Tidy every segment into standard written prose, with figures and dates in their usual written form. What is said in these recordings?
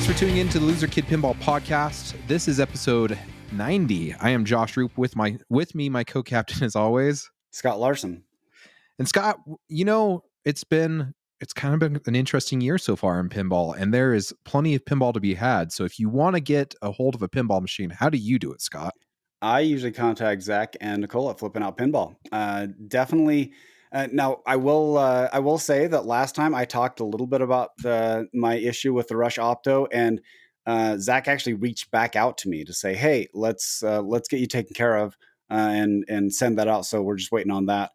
for tuning in to the Loser Kid Pinball Podcast. This is episode 90. I am Josh Roop with me, my co-captain as always, Scott Larson. And Scott, you know, it's kind of been an interesting year so far in pinball, and there is plenty of pinball to be had. So if you want to get a hold of a pinball machine, how do you do it, Scott? I usually contact Zach and Nicole at Flipping Out Pinball. Definitely. Now, I will say that last time I talked a little bit about my issue with the Rush Opto, and Zach actually reached back out to me to say, "Hey, let's get you taken care of and send that out." So we're just waiting on that.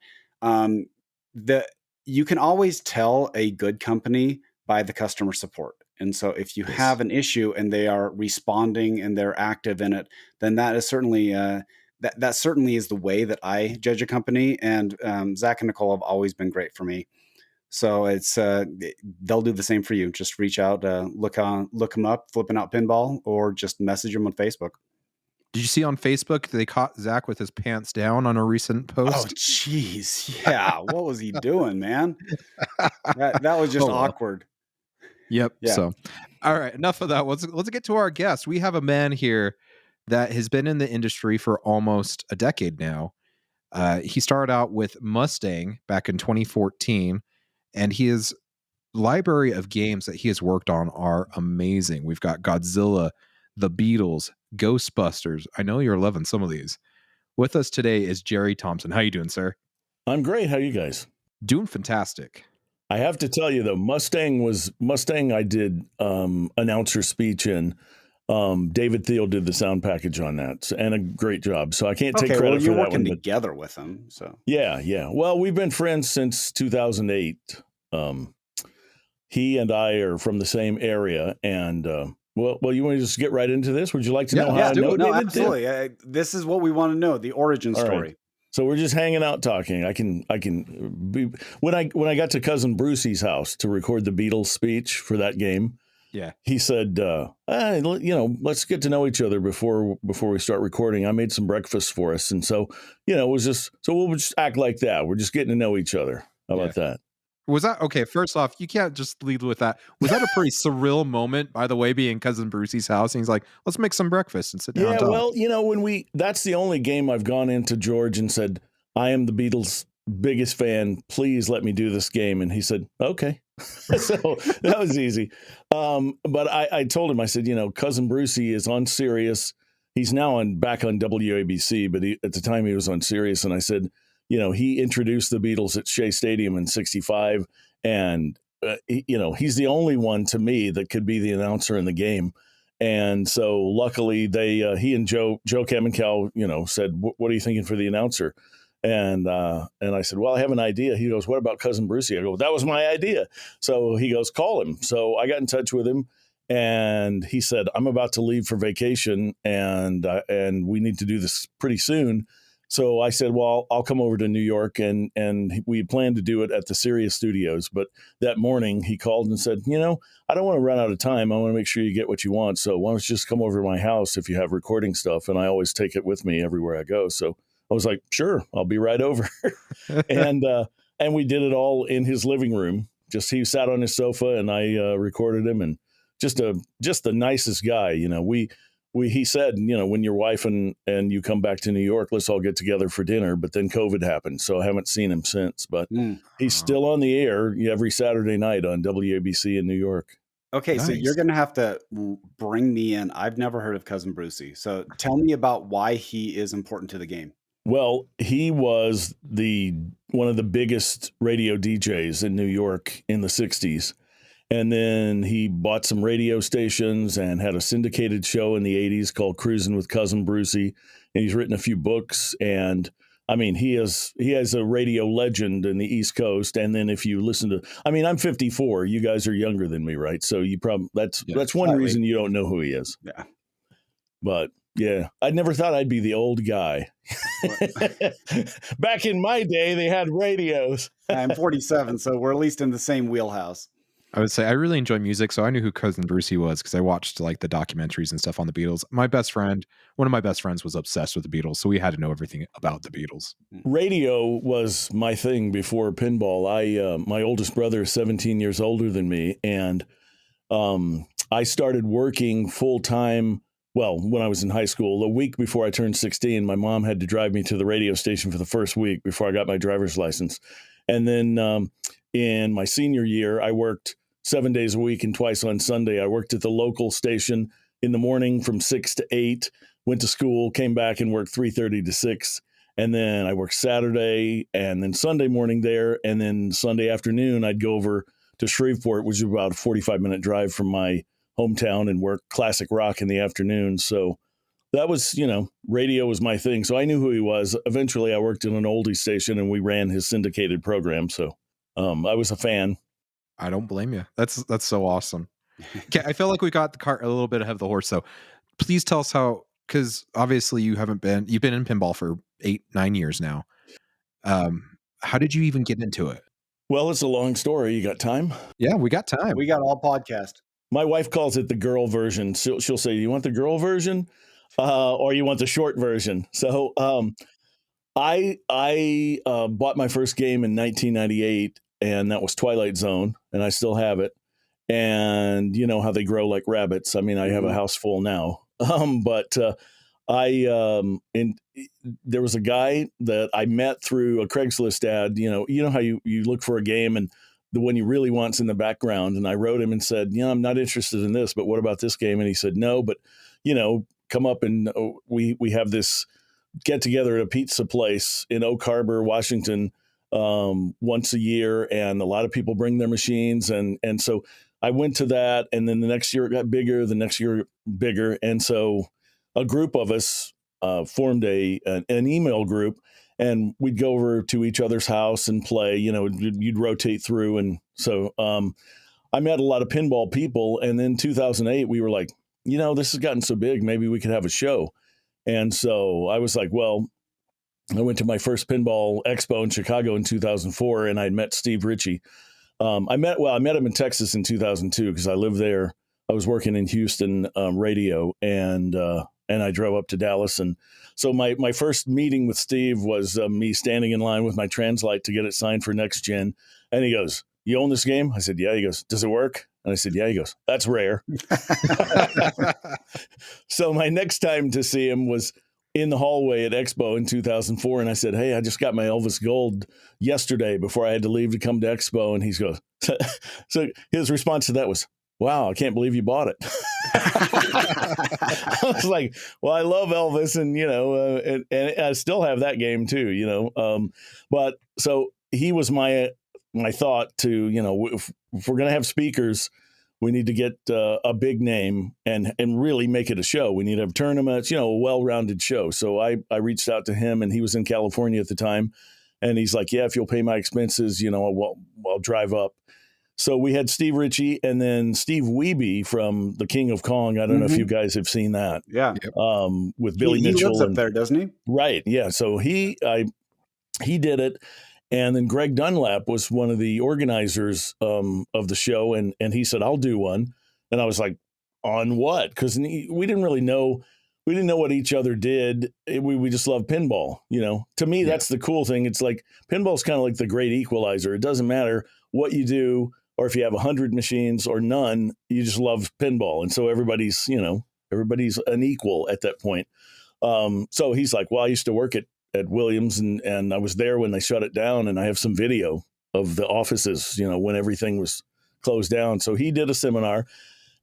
You can always tell a good company by the customer support. And so if you have an issue and they are responding and they're active in it, then that is certainly that certainly is the way that I judge a company. And Zach and Nicole have always been great for me. So it's they'll do the same for you. Just reach out, look them up, Flipping Out Pinball, or just message them on Facebook. Did you see on Facebook they caught Zach with his pants down on a recent post? Oh, jeez. Yeah. What was he doing, man? That was just awkward. Yep. Yeah. So, all right, enough of that. Let's get to our guest. We have a man here that has been in the industry for almost a decade now. He started out with Mustang back in 2014, and his library of games that he has worked on are amazing. We've got Godzilla, The Beatles, Ghostbusters. I know you're loving some of these. With us today is Jerry Thompson. How you doing, sir? I'm great. How are you guys? Doing fantastic. I have to tell you though, Mustang. I did announcer speech, and David Thiel did the sound package on that, and a great job. So I can't take credit for that. You're working together with him, so yeah. Well, we've been friends since 2008. He and I are from the same area, and well, you want to just get right into this? Would you like to know how I know David? Absolutely. This is what we want to know: the origin story. Right. So we're just hanging out talking. I can be when I got to cousin Brucey's house to record the Beatles speech for that game. Yeah, he said, let's get to know each other before we start recording. I made some breakfast for us, and so it was just we'll just act like that. We're just getting to know each other. How about that? Was that okay? First off, you can't just lead with that. Was that a pretty surreal moment, by the way, being cousin Brucey's house? And he's like, let's make some breakfast and sit down. Yeah, well, that's the only game I've gone into George and said, I am the Beatles' biggest fan. Please let me do this game. And he said, okay. So that was easy. But I told him, I said, cousin Brucey is on Sirius. He's now back on WABC, but at the time he was on Sirius. And I said, he introduced the Beatles at Shea Stadium in '65, and he's the only one to me that could be the announcer in the game. And so luckily he and Joe Kamenkow, said, what are you thinking for the announcer? And I said, well, I have an idea. He goes, what about cousin Brucey? I go, that was my idea. So he goes, call him. So I got in touch with him, and he said, I'm about to leave for vacation, and we need to do this pretty soon. So I said, well, I'll come over to New York, and we planned to do it at the Sirius studios. But that morning he called and said, I don't want to run out of time. I want to make sure you get what you want. So why don't you just come over to my house if you have recording stuff? And I always take it with me everywhere I go. So I was like, sure, I'll be right over. and we did it all in his living room. Just he sat on his sofa, and I recorded him, and just the nicest guy. He said, when your wife and you come back to New York, let's all get together for dinner. But then COVID happened, so I haven't seen him since. But he's still on the air every Saturday night on WABC in New York. Okay, nice. So you're going to have to bring me in. I've never heard of cousin Brucey. So tell me about why he is important to the game. Well, he was one of the biggest radio DJs in New York in the 60s. And then he bought some radio stations and had a syndicated show in the 80s called Cruising with Cousin Brucey. And he's written a few books. And I mean, he has a radio legend in the East Coast. And then if you listen to, I'm 54. You guys are younger than me, right? So you probably that's one reason you don't know who he is. Yeah. But yeah, I never thought I'd be the old guy. Back in my day, they had radios. I'm 47, so we're at least in the same wheelhouse. I would say I really enjoy music, so I knew who cousin Brucey was because I watched like the documentaries and stuff on the Beatles. One of my best friends was obsessed with the Beatles, so we had to know everything about the Beatles. Radio was my thing before pinball. My oldest brother is 17 years older than me, and I started working full time. Well, when I was in high school, the week before I turned 16, my mom had to drive me to the radio station for the first week before I got my driver's license. And then in my senior year, I worked 7 days a week and twice on Sunday. I worked at the local station in the morning from 6 to 8, went to school, came back and worked 3:30 to 6. And then I worked Saturday and then Sunday morning there. And then Sunday afternoon, I'd go over to Shreveport, which is about a 45-minute drive from my hometown, and work classic rock in the afternoon. So that was, radio was my thing. So I knew who he was. Eventually I worked in an oldie station and we ran his syndicated program. So I was a fan. I don't blame you. That's so awesome. Okay, I feel like we got the cart a little bit ahead of the horse. So please tell us how, because obviously you've been in pinball for 8-9 years now. How did you even get into it? Well, it's a long story. You got time? Yeah, we got time. We got all podcast. My wife calls it the girl version. She'll say, "You want the girl version, or you want the short version?" So I bought my first game in 1998, and that was Twilight Zone, and I still have it. And you know how they grow like rabbits. I mean, I have a house full now. But there was a guy that I met through a Craigslist ad. You know how you look for a game and the one you really want's in the background. And I wrote him and said, I'm not interested in this, but what about this game? And he said, no, but come up and we have this get together at a pizza place in Oak Harbor, Washington, once a year. And a lot of people bring their machines. And so I went to that. And then the next year it got bigger, the next year bigger. And so a group of us formed an email group, and we'd go over to each other's house and play. You'd rotate through. And so I met a lot of pinball people. And then 2008, we were like, this has gotten so big, maybe we could have a show. And so I was like, well, I went to my first pinball expo in Chicago in 2004, and I'd met Steve Ritchie. I met him in Texas in 2002 because I lived there. I was working in Houston radio, and I drove up to Dallas. And so my first meeting with Steve was me standing in line with my Translite to get it signed for Next Gen. And he goes, "You own this game?" I said, "Yeah." He goes, "Does it work?" And I said, "Yeah." He goes, "That's rare." So my next time to see him was in the hallway at Expo in 2004. And I said, "Hey, I just got my Elvis Gold yesterday before I had to leave to come to Expo." And he goes, so his response to that was, "Wow, I can't believe you bought it." I was like, well, I love Elvis, and and I still have that game too, but so he was my thought to, if we're going to have speakers, we need to get a big name and really make it a show. We need to have tournaments, a well-rounded show. So I reached out to him, and he was in California at the time, and he's like, "Yeah, if you'll pay my expenses, I'll drive up." So we had Steve Ritchie, and then Steve Wiebe from The King of Kong. I don't know if you guys have seen that. Yeah. With Billy Mitchell. He lives up there, doesn't he? Right. Yeah. So he did it. And then Greg Dunlap was one of the organizers of the show. And he said, "I'll do one." And I was like, "On what?" Because we didn't really know. We didn't know what each other did. We just love pinball. To me, that's the cool thing. It's like pinball's kind of like the great equalizer. It doesn't matter what you do, or if you have 100 machines or none, you just love pinball. And so everybody's an equal at that point. So he's like, "Well, I used to work at Williams, and I was there when they shut it down, and I have some video of the offices, when everything was closed down." So he did a seminar.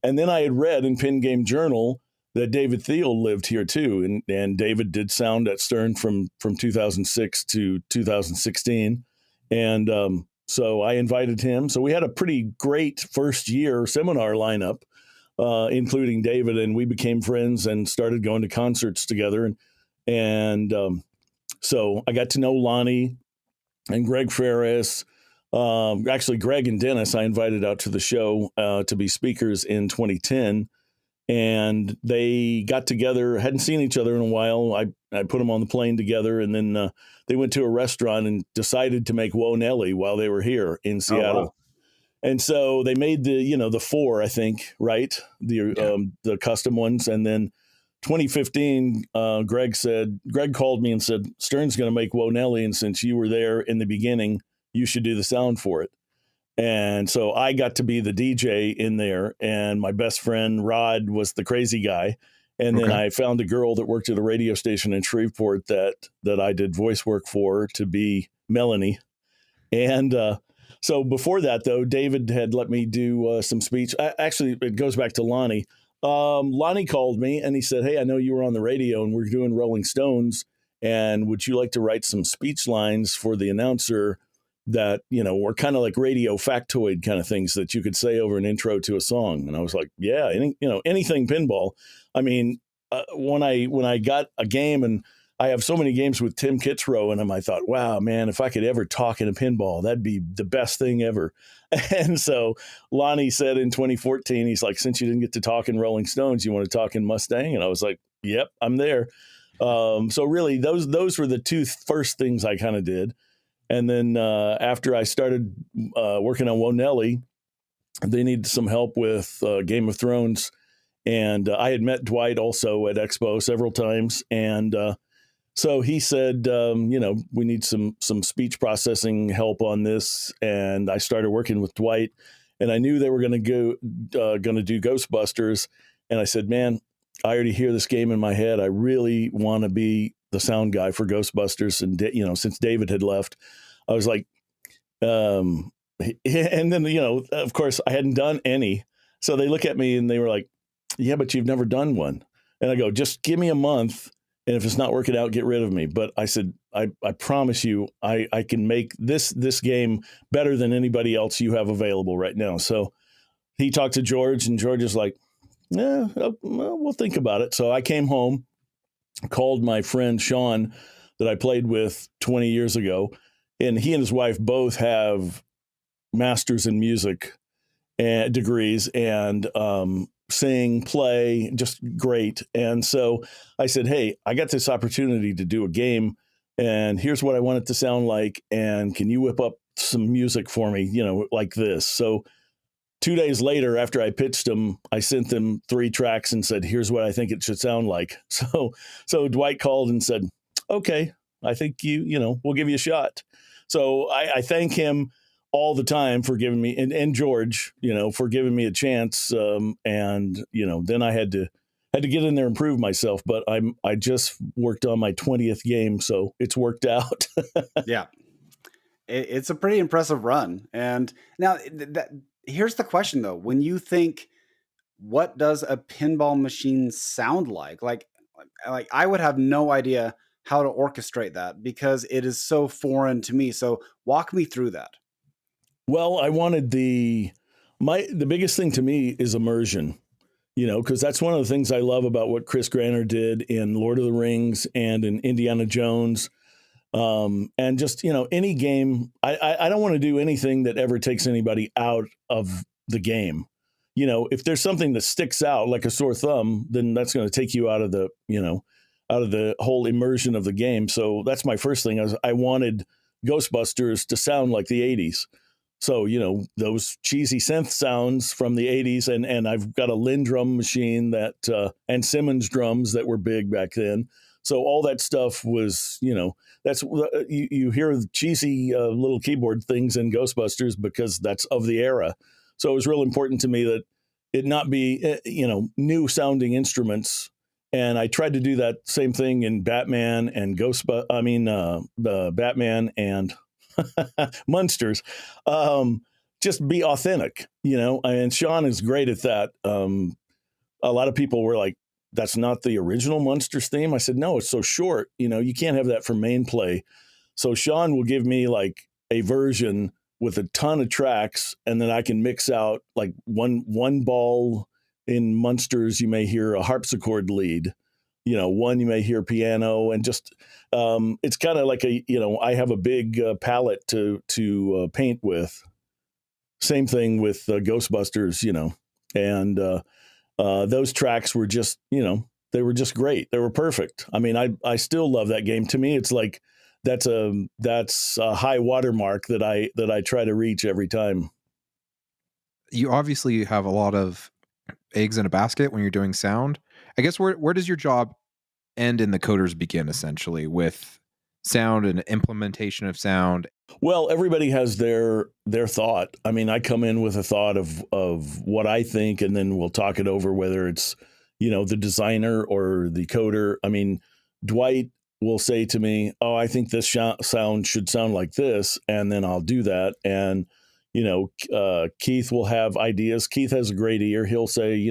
And then I had read in Pin Game Journal that David Thiel lived here too. And David did sound at Stern from 2006 to 2016. And so I invited him. So we had a pretty great first year seminar lineup, including David, and we became friends and started going to concerts together. And so I got to know Lonnie and Greg Ferris. Actually, Greg and Dennis, I invited out to the show to be speakers in 2010. And they got together, hadn't seen each other in a while. I put them on the plane together, and then they went to a restaurant and decided to make Whoa Nelly while they were here in Seattle. Oh, wow. And so they made the 4, I think, right? The custom ones. And then 2015, Greg called me and said, "Stern's going to make Whoa Nelly, and since you were there in the beginning, you should do the sound for it." And so I got to be the DJ in there, and my best friend Rod was the crazy guy. And then I found a girl that worked at a radio station in Shreveport that I did voice work for to be Melanie. And so before that, though, David had let me do some speech. Actually, it goes back to Lonnie. Lonnie called me and he said, "Hey, I know you were on the radio and we're doing Rolling Stones. And would you like to write some speech lines for the announcer that, were kind of like radio factoid kind of things that you could say over an intro to a song?" And I was like, yeah, anything pinball. I mean, when I got a game, and I have so many games with Tim Kitzrow in them, I thought, wow, man, if I could ever talk in a pinball, that'd be the best thing ever. And so Lonnie said in 2014, he's like, "Since you didn't get to talk in Rolling Stones, you want to talk in Mustang?" And I was like, yep, I'm there. So really, those were the two first things I kind of did. And then after I started working on Wonelli, they needed some help with Game of Thrones. And I had met Dwight also at Expo several times. And so he said, we need some speech processing help on this. And I started working with Dwight. And I knew they were going to do Ghostbusters. And I said, man, I already hear this game in my head. I really want to be the sound guy for Ghostbusters. And, since David had left, I was like, and then, of course, I hadn't done any. So they look at me and they were like, "Yeah, but you've never done one." And I go, "Just give me a month. And if it's not working out, get rid of me." But I said, I promise you, I can make this game better than anybody else you have available right now. So he talked to George, and George is like, "Yeah, we'll think about it." So I came home, called my friend Sean that I played with 20 years ago. And he and his wife both have masters in music and degrees, and sing, play, just great. And so I said, "Hey, I got this opportunity to do a game, and here's what I want it to sound like. And can you whip up some music for me, like this?" So 2 days later, after I pitched them, I sent them 3 tracks and said, "Here's what I think it should sound like." So Dwight called and said, "Okay, I think we'll give you a shot." So I thank him all the time for giving me, and George, for giving me a chance. And then I had to get in there and prove myself. But I just worked on my 20th game, so it's worked out. Yeah, it's a pretty impressive run. And now here's the question though: when you think, what does a pinball machine sound like? Like I would have no idea how to orchestrate that because it is so foreign to me. So walk me through that. Well, I wanted the biggest thing to me is immersion, because that's one of the things I love about what Chris Granner did in Lord of the Rings and in Indiana Jones. And just, any game, I don't want to do anything that ever takes anybody out of the game. If there's something that sticks out like a sore thumb, then that's going to take you out of the whole immersion of the game. So that's my first thing. I wanted Ghostbusters to sound like the 80s. So, those cheesy synth sounds from the 80s. And I've got a Lindrum machine that and Simmons drums that were big back then. So all that stuff was, that's you hear the cheesy little keyboard things in Ghostbusters because that's of the era. So it was real important to me that it not be, new sounding instruments. And I tried to do that same thing in Batman and Batman and Munsters. Just be authentic, and Sean is great at that. A lot of people were like, "That's not the original Munsters theme." I said, "No, it's so short. You can't have that for main play." So Sean will give me like a version with a ton of tracks, and then I can mix out like one ball. In Munsters, you may hear a harpsichord lead, one you may hear piano, and just it's kind of like I have a big palette to paint with. Same thing with Ghostbusters, and those tracks were just, they were just great. They were perfect. I mean, I still love that game. To me, it's like that's a high watermark that I try to reach every time. You obviously have a lot of eggs in a basket when you're doing sound. I guess where does your job end and the coders begin, essentially, with sound and implementation of sound? Well, everybody has their thought. I mean, I come in with a thought of what I think, and then we'll talk it over, whether it's, the designer or the coder. I mean, Dwight will say to me, "Oh, I think this sound should sound like this," and then I'll do that. And Keith will have ideas. Keith has a great ear. He'll say,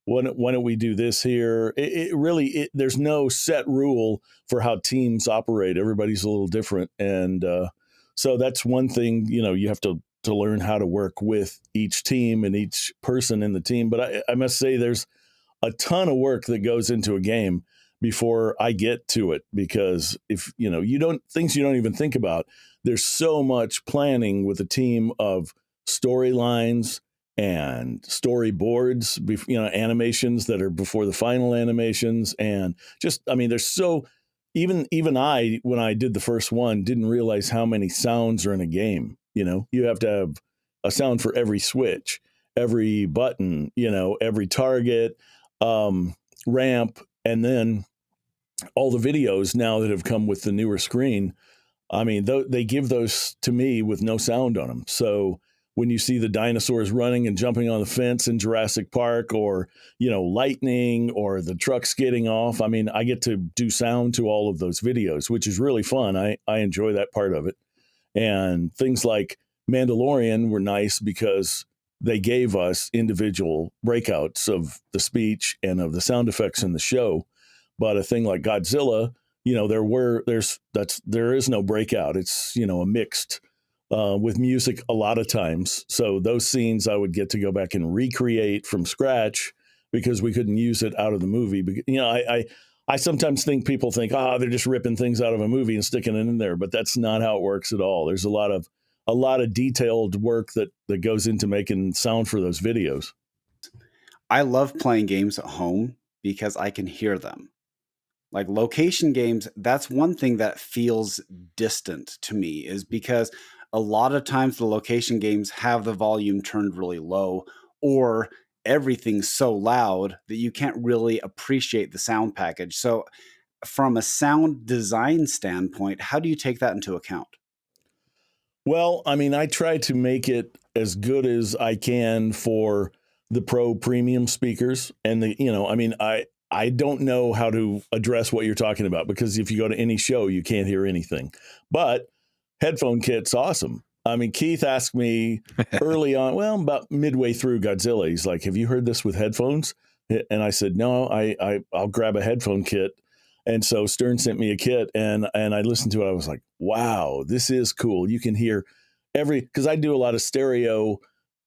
why don't we do this here? It really, there's no set rule for how teams operate. Everybody's a little different, and so that's one thing, you have to learn how to work with each team and each person in the team. But I must say there's a ton of work that goes into a game before I get to it, because if, things you don't even think about, there's so much planning with a team of storylines and storyboards, animations that are before the final animations. And just, I mean, there's so, even I, when I did the first one, didn't realize how many sounds are in a game. You have to have a sound for every switch, every button, every target, ramp, and then all the videos now that have come with the newer screen. I mean, they give those to me with no sound on them. So when you see the dinosaurs running and jumping on the fence in Jurassic Park, or, lightning, or the truck skidding off, I mean, I get to do sound to all of those videos, which is really fun. I enjoy that part of it. And things like Mandalorian were nice because they gave us individual breakouts of the speech and of the sound effects in the show. But a thing like Godzilla, there is no breakout. It's, a mixed with music a lot of times. So those scenes I would get to go back and recreate from scratch because we couldn't use it out of the movie. I sometimes think people think, they're just ripping things out of a movie and sticking it in there, but that's not how it works at all. There's a lot of detailed work that goes into making sound for those videos. I love playing games at home because I can hear them. Like location games, that's one thing that feels distant to me, is because a lot of times the location games have the volume turned really low, or everything's so loud that you can't really appreciate the sound package. So from a sound design standpoint, how do you take that into account? Well, I mean, I try to make it as good as I can for the pro premium speakers. And I don't know how to address what you're talking about, because if you go to any show, you can't hear anything. But headphone kit's awesome. I mean, Keith asked me early on, well, about midway through Godzilla, he's like, "Have you heard this with headphones?" And I said, "No, I'll grab a headphone kit." And so Stern sent me a kit, and I listened to it. I was like, "Wow, this is cool." You can hear because I do a lot of stereo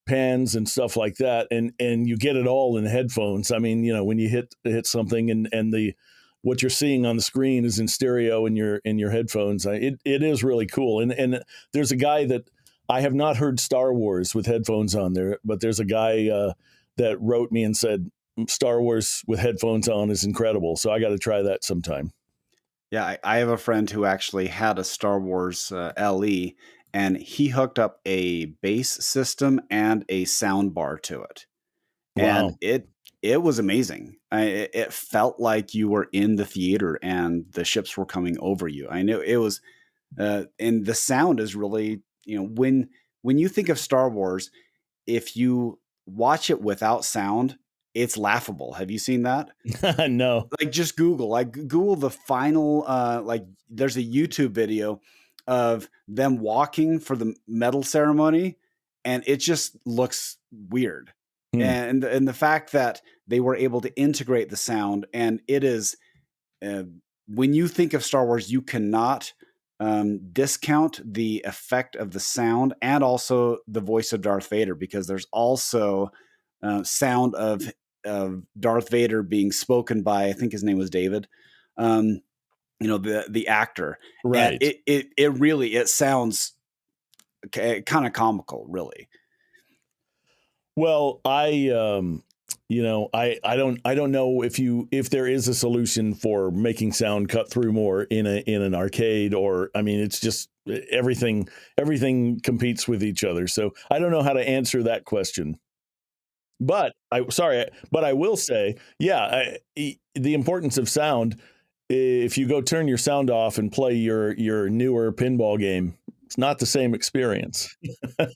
pans and stuff like that, and you get it all in headphones. I mean, when you hit something and what you're seeing on the screen is in stereo in your headphones. It is really cool. And there's a guy that I have not heard Star Wars with headphones on there, but there's a guy that wrote me and said Star Wars with headphones on is incredible. So I got to try that sometime. Yeah, I have a friend who actually had a Star Wars LE, and he hooked up a bass system and a sound bar to it. Wow. And it was amazing. It felt like you were in the theater and the ships were coming over you. I knew it was, and the sound is really, when you think of Star Wars, if you watch it without sound, it's laughable. Have you seen that? No. Like just Google the final, there's a YouTube video of them walking for the medal ceremony, and it just looks weird. And the fact that they were able to integrate the sound, and it is, when you think of Star Wars, you cannot discount the effect of the sound and also the voice of Darth Vader, because there's also sound of Darth Vader being spoken by, I think his name was David, the actor. Right. And it sounds kind of comical, really. Well, I don't know if there is a solution for making sound cut through more in an arcade, or, I mean, it's just everything competes with each other. So I don't know how to answer that question. But I will say, the importance of sound. If you go turn your sound off and play your newer pinball game, It's not the same experience.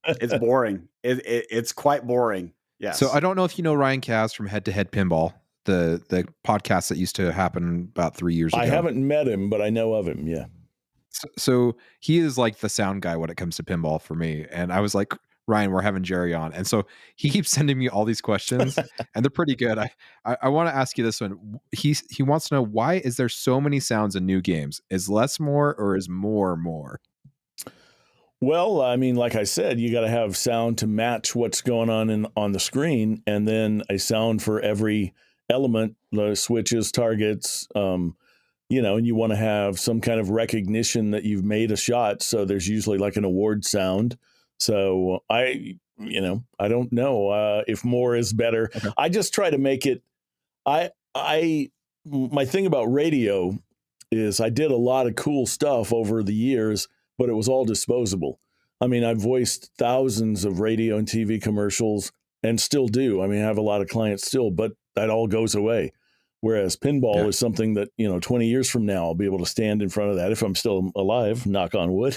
It's boring. It's quite boring. Yes. So I don't know if you know Ryan Kaz from Head to Head Pinball, the podcast that used to happen about 3 years ago. I haven't met him, but I know of him. Yeah. So he is like the sound guy when it comes to pinball for me. And I was like, Ryan, we're having Jerry on. And so he keeps sending me all these questions and they're pretty good. I want to ask you this one. He wants to know, why is there so many sounds in new games? Is less more or is more more? Well, I mean, like I said, you got to have sound to match what's going on the screen, and then a sound for every element, the switches, targets, and you want to have some kind of recognition that you've made a shot. So there's usually like an award sound. So I don't know if more is better. Okay. I just try to make it. My thing about radio is I did a lot of cool stuff over the years, but it was all disposable. I mean, I've voiced thousands of radio and TV commercials and still do. I mean, I have a lot of clients still, but that all goes away. Whereas pinball is something that, 20 years from now, I'll be able to stand in front of that if I'm still alive, knock on wood,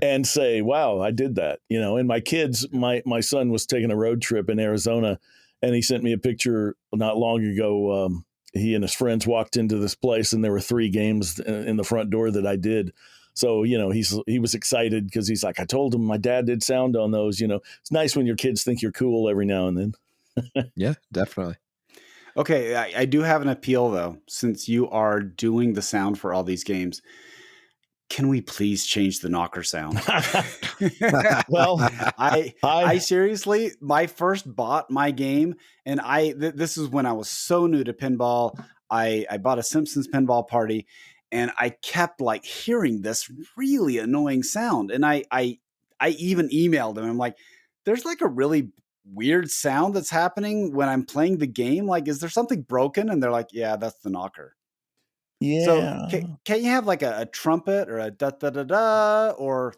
and say, wow, I did that. And my kids, my son was taking a road trip in Arizona, and he sent me a picture not long ago. He and his friends walked into this place, and there were 3 games in the front door that I did. So, he was excited because he's like, I told him my dad did sound on those. It's nice when your kids think you're cool every now and then. Yeah, definitely. Okay, I do have an appeal, though, since you are doing the sound for all these games. Can we please change the knocker sound? Well, I seriously, I first bought my game, and this is when I was so new to pinball. I bought a Simpsons pinball party, and I kept like hearing this really annoying sound. And I even emailed him. I'm like, there's like a really weird sound that's happening when I'm playing the game. Like, is there something broken? And they're like, yeah, that's the knocker. Yeah. So can you have like a trumpet or a da da da da or?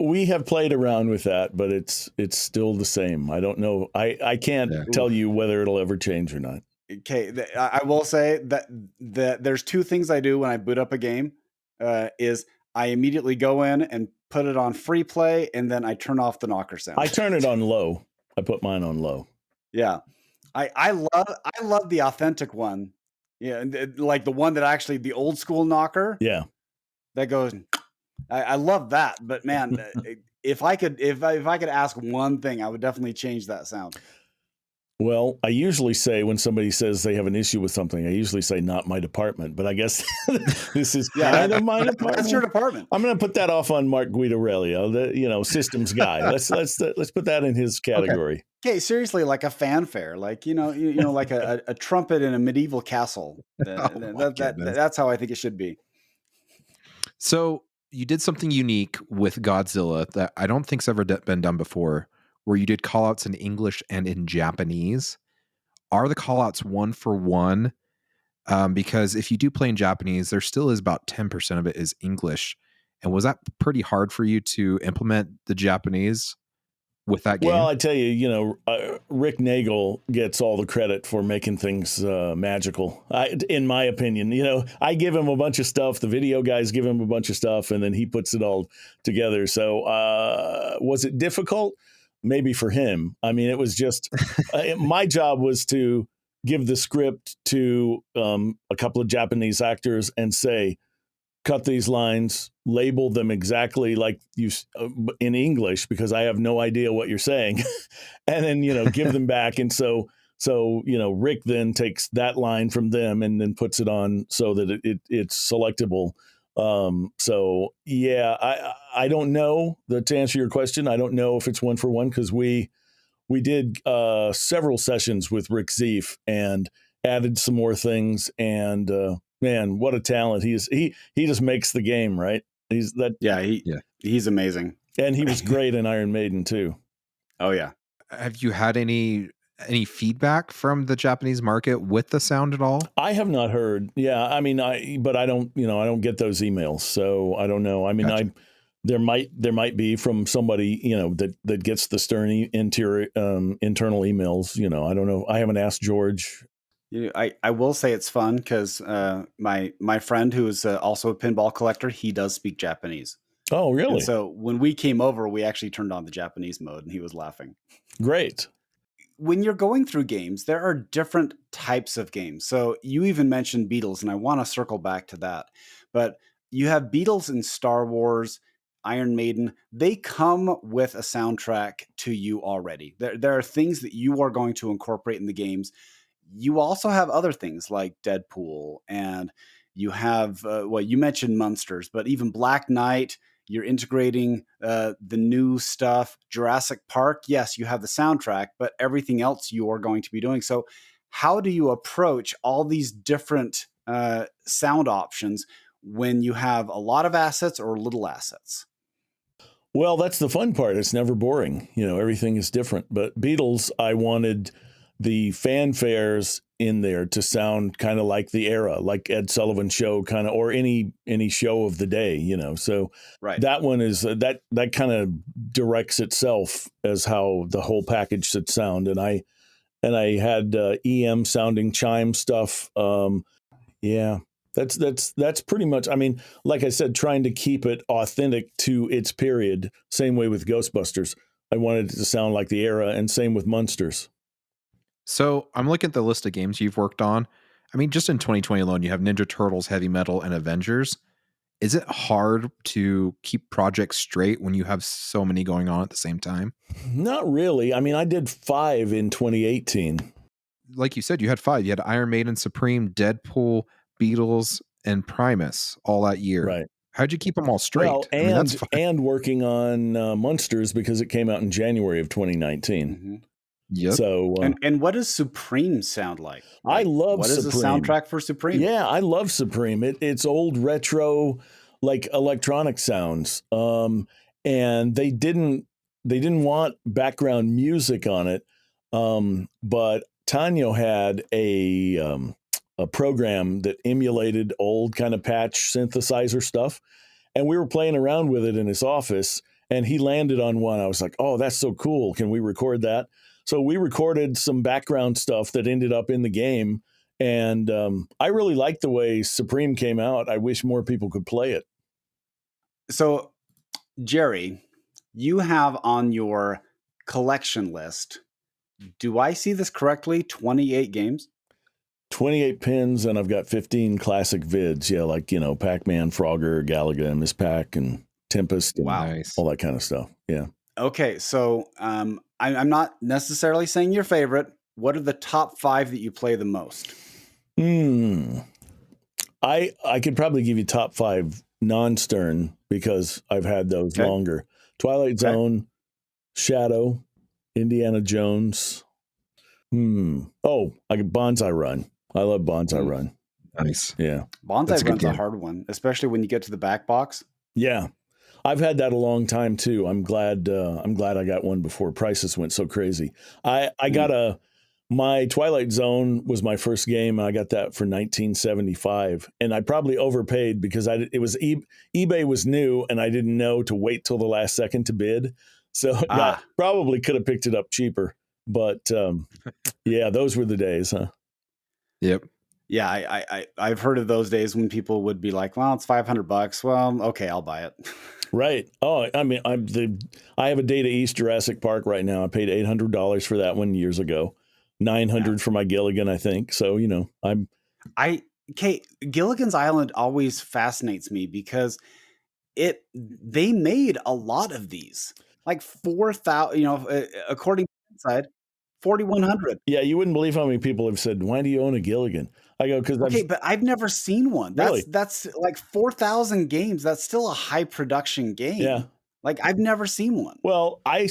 We have played around with that, but it's still the same. I don't know. I can't tell you whether it'll ever change or not. Okay, I will say that there's 2 things I do when I boot up a game. Is I immediately go in and put it on free play, and then I turn off the knocker sound. I turn it on low. I put mine on low. Yeah, I love the authentic one. Yeah, like the one that actually the old school knocker. Yeah, that goes. I love that, but man, if I could ask one thing, I would definitely change that sound. Well, I usually say when somebody says they have an issue with something, I usually say not my department, but I guess this is kind of my department. That's your department. I'm going to put that off on Mark Guidarelli, the systems guy. Let's put that in his category. Okay, seriously, like a fanfare, like like a trumpet in a medieval castle. That's how I think it should be. So you did something unique with Godzilla that I don't think's ever been done before, where you did callouts in English and in Japanese. Are the callouts one for one? Because if you do play in Japanese, there still is about 10% of it is English. And was that pretty hard for you to implement the Japanese with that game? Well, I tell you, Rick Nagel gets all the credit for making things magical. In my opinion, I give him a bunch of stuff. The video guys give him a bunch of stuff, and then he puts it all together. So was it difficult? Maybe for him. I mean, it was just my job was to give the script to a couple of Japanese actors and say, cut these lines, label them exactly like you in English, because I have no idea what you're saying, and then give them back. And so Rick then takes that line from them and then puts it on so that it's selectable. So yeah, I don't know to answer your question. I don't know if it's one for one, because we did several sessions with Rick Zeef and added some more things. And man, what a talent he is! He just makes the game, right? He's amazing, and he was great in Iron Maiden too. Oh yeah. Have you had any feedback from the Japanese market with the sound at all? I have not heard. Yeah, I mean, but I don't get those emails, so I don't know. I mean, gotcha. There might be from somebody that gets the stern internal emails. I don't know. I haven't asked George. I will say it's fun because my friend who is also a pinball collector, he does speak Japanese. Oh, And really? so when we came over, we actually turned on the Japanese mode, and he was laughing. Great. When you're going through games, there are different types of games. So you even mentioned Beatles, and I want to circle back to that. But you have Beatles in Star Wars, Iron Maiden. They come with a soundtrack to you already. There are things that you are going to incorporate in the games. You also have other things like Deadpool, and you have, well, you mentioned Munsters, but even Black Knight. You're integrating the new stuff. Jurassic Park, yes, you have the soundtrack, but everything else you are going to be doing. So how do you approach all these different sound options when you have a lot of assets or little assets? Well, that's the fun part. It's never boring. Everything is different. But Beatles, I wanted the fanfares in there to sound kind of like the era, like Ed Sullivan Show, kind of, or any show of the day. So Right. that one is that kind of directs itself as how the whole package should sound. And I had EM sounding chime stuff. Yeah. That's pretty much, I mean, like I said, trying to keep it authentic to its period. Same way with Ghostbusters. I wanted it to sound like the era, and same with Munsters. So I'm looking at the list of games you've worked on. I mean, just in 2020 alone, you have Ninja Turtles, Heavy Metal, and Avengers. Is it hard to keep projects straight when you have so many going on at the same time? Not really. I mean, I did 5 in 2018. Like you said, you had 5. You had Iron Maiden, Supreme, Deadpool, Beatles, and Primus all that year. Right. How'd you keep them all straight? Well, I mean, that's fine. And working on Munsters because it came out in January of 2019. Mm-hmm. Yep. So, and what does Supreme sound like? I love what Supreme. What is the soundtrack for Supreme? Yeah, I love Supreme. It's old retro, like electronic sounds. And they didn't want background music on it. But Tanyo had a program that emulated old kind of patch synthesizer stuff. And we were playing around with it in his office, and he landed on one. I was like, oh, that's so cool. Can we record that? So we recorded some background stuff that ended up in the game. And I really liked the way Supreme came out. I wish more people could play it. So, Jerry, you have on your collection list, do I see this correctly, 28 games? 28 pins, and I've got 15 classic vids. Yeah, like, Pac-Man, Frogger, Galaga, Miss Pac, and Tempest, and all that kind of stuff. Yeah. Okay, so I'm not necessarily saying your favorite. What are the top 5 that you play the most? I could probably give you top 5 non-Stern because I've had those longer. Twilight Zone, Shadow, Indiana Jones. Oh, I got Bonsai Run. I love Bonsai Run. Nice. Yeah. Bonsai Run's a hard one, especially when you get to the back box. Yeah. I've had that a long time too. I'm glad I got one before prices went so crazy. I got my Twilight Zone was my first game. I got that for $19.75, and I probably overpaid because eBay was new and I didn't know to wait till the last second to bid. So probably could have picked it up cheaper, but yeah, those were the days, huh? Yep. Yeah, I've heard of those days when people would be like, "Well, it's $500. Well, okay, I'll buy it." Right. Oh, I mean, I have a Data East Jurassic Park right now. I paid $800 for that one years ago. $900 for my Gilligan, I think. So, Gilligan's Island always fascinates me because they made a lot of these, like 4,000. According to inside, 4,100. Yeah, you wouldn't believe how many people have said, "Why do you own a Gilligan?" I go, because but I've never seen one. That's like 4,000 games. That's still a high production game. Yeah. Like I've never seen one. Well, I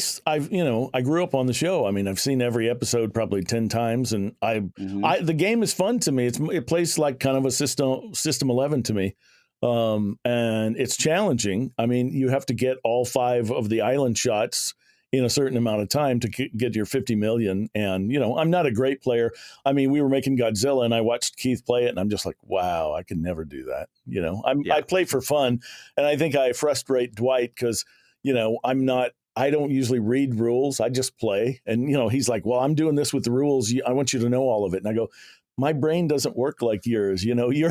grew up on the show. I mean, I've seen every episode probably 10 times, and the game is fun to me. It plays like kind of a System 11 to me, and it's challenging. I mean, you have to get all 5 of the island shots in a certain amount of time to get your 50 million. And, I'm not a great player. I mean, we were making Godzilla and I watched Keith play it and I'm just like, wow, I could never do that. I play for fun. And I think I frustrate Dwight because, I don't usually read rules. I just play. And, he's like, well, I'm doing this with the rules. I want you to know all of it. And I go, my brain doesn't work like yours. I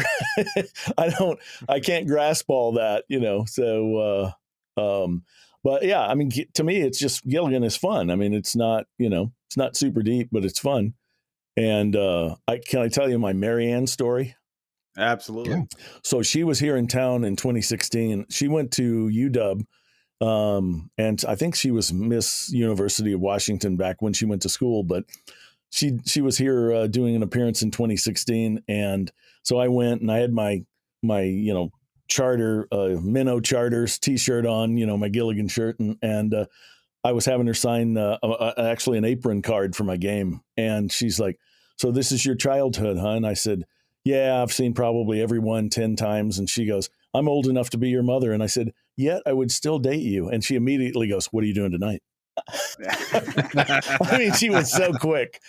can't grasp all that, so, But yeah, I mean, to me, it's just Gilligan is fun. I mean, it's not, it's not super deep, but it's fun. And can I tell you my Marianne story? Absolutely. Yeah. So she was here in town in 2016. She went to UW, and I think she was Miss University of Washington back when she went to school. But she was here doing an appearance in 2016, and so I went and I had my charter Minnow Charters T-shirt on, my Gilligan shirt, and I was having her sign actually an apron card for my game, and she's like, "So this is your childhood, huh?" And I said, "Yeah, I've seen probably every one 10 times." And she goes, "I'm old enough to be your mother." And I said, "Yet I would still date you." And she immediately goes, "What are you doing tonight?" I mean, she was so quick.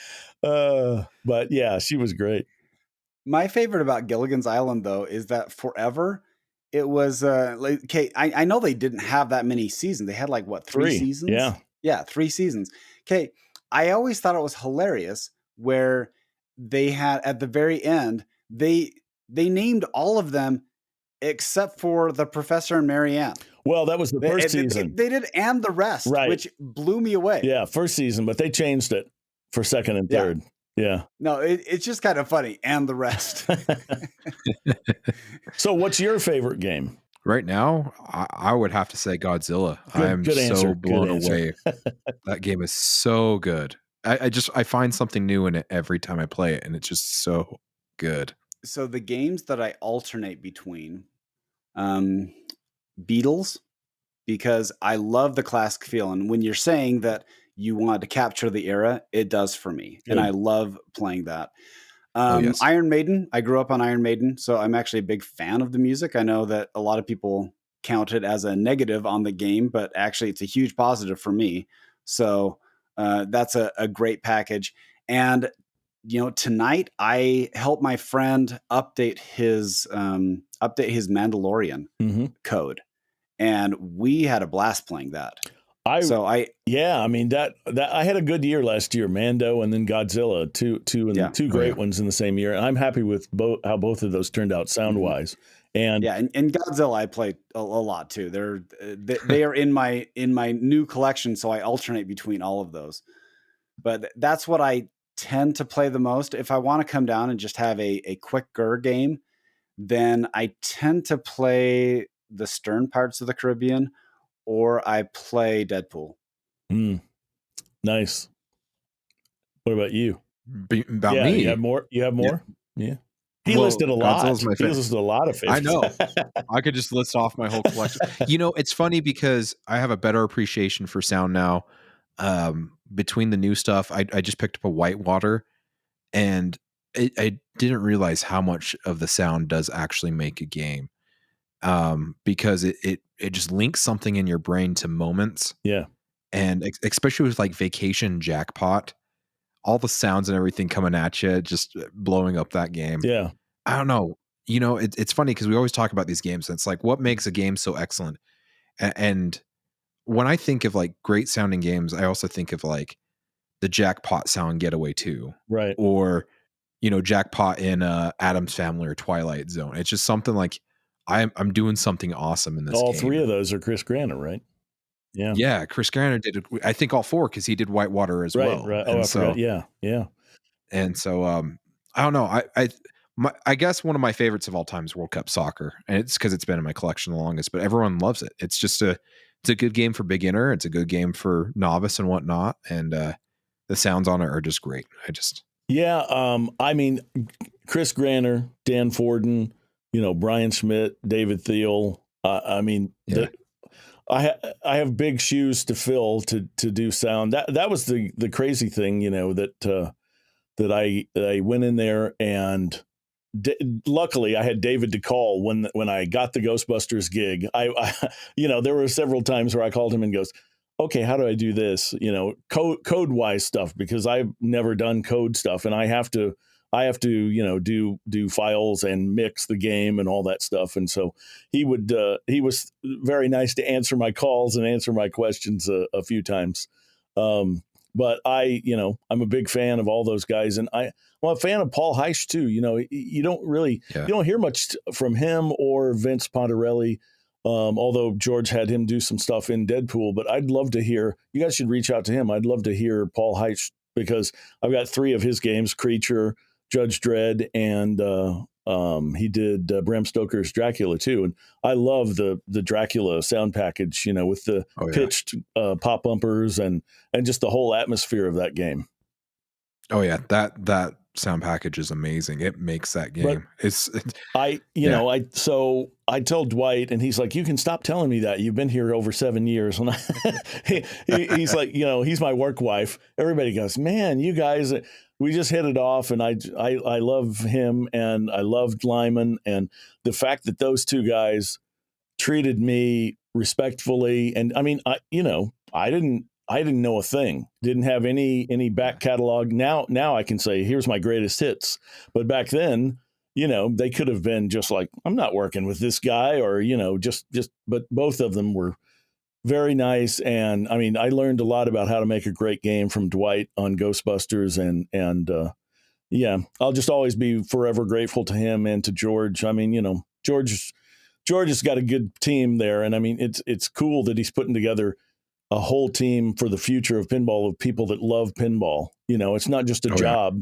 But yeah, she was great. My favorite about Gilligan's Island, though, is that forever it was okay. I know they didn't have that many seasons. They had like what, three seasons? Yeah, 3 seasons. Okay, I always thought it was hilarious where they had at the very end they named all of them except for the Professor and Marianne. Well, that was the first season. They did and the rest, right, which blew me away. Yeah, first season, but they changed it for second and third. Yeah. No, it's just kind of funny. And the rest. So what's your favorite game? Right now, I would have to say Godzilla. I'm so blown away. That game is so good. I find something new in it every time I play it, and it's just so good. So the games that I alternate between, Beatles, because I love the classic feel. And when you're saying that you want to capture the era, it does for me. Good. And I love playing that. Yes. Iron Maiden, I grew up on Iron Maiden, so I'm actually a big fan of the music. I know that a lot of people count it as a negative on the game, but actually it's a huge positive for me. So that's a great package. And tonight I helped my friend update his Mandalorian code, and we had a blast playing that. I mean that I had a good year last year, Mando and then Godzilla, two great ones in the same year. And I'm happy with how both of those turned out sound wise. And and Godzilla I played a lot too. They are in my new collection, so I alternate between all of those. But that's what I tend to play the most. If I want to come down and just have a quicker game, then I tend to play the Stern Pirates of the Caribbean, or I play Deadpool. Nice. What about you? About me? You have more? Yeah. He listed a lot. He listed a lot of favorites. I know. I could just list off my whole collection. It's funny because I have a better appreciation for sound now. Between the new stuff, I just picked up a Whitewater, and I didn't realize how much of the sound does actually make a game. Because it just links something in your brain to moments. Yeah. And especially with like Vacation Jackpot, all the sounds and everything coming at you, just blowing up that game. Yeah. I don't know. It's funny because we always talk about these games, and it's like, what makes a game so excellent? And when I think of like great sounding games, I also think of like the Jackpot sound Getaway 2. Right. Or, Jackpot in Addams Family or Twilight Zone. It's just something like, I'm doing something awesome in this game. All 3 of those are Chris Granner, right? Yeah. Yeah, Chris Granner did it. I think all 4 because he did Whitewater as well. Right. Oh, I forgot. Yeah. And so I don't know. I guess one of my favorites of all time is World Cup Soccer, and it's because it's been in my collection the longest. But everyone loves it. It's just it's a good game for beginner. It's a good game for novice and whatnot. And the sounds on it are just great. I mean, Chris Granner, Dan Forden, Brian Schmidt, David Thiel. I have big shoes to fill to do sound. That was the crazy thing, that I went in there and luckily I had David to call when I got the Ghostbusters gig. There were several times where I called him and goes, "Okay, how do I do this?" Code wise stuff, because I've never done code stuff, and I have to do files and mix the game and all that stuff. And so he was very nice to answer my calls and answer my questions a few times. But I'm a big fan of all those guys, and I'm a fan of Paul Heisch too. You don't hear much from him or Vince Pontarelli. Although George had him do some stuff in Deadpool, but I'd love to hear, you guys should reach out to him. I'd love to hear Paul Heitz, because I've got 3 of his games, Creature, Judge Dredd, and he did Bram Stoker's Dracula too. And I love the Dracula sound package, with the pitched pop bumpers and just the whole atmosphere of that game. Oh yeah, that sound package is amazing. It makes that game. So I told Dwight, and he's like, "You can stop telling me that. You've been here over 7 years." And he's like, he's my work wife. Everybody goes, "Man, you guys, we just hit it off." And I love him, and I loved Lyman, and the fact that those 2 guys treated me respectfully. And I mean, I didn't know a thing. Didn't have any back catalog. Now I can say, here's my greatest hits. But back then, they could have been just like, I'm not working with this guy, or but both of them were very nice. And I mean, I learned a lot about how to make a great game from Dwight on Ghostbusters, and I'll just always be forever grateful to him and to George. I mean, George has got a good team there, and I mean, it's cool that he's putting together a whole team for the future of pinball, of people that love pinball. It's not just a job.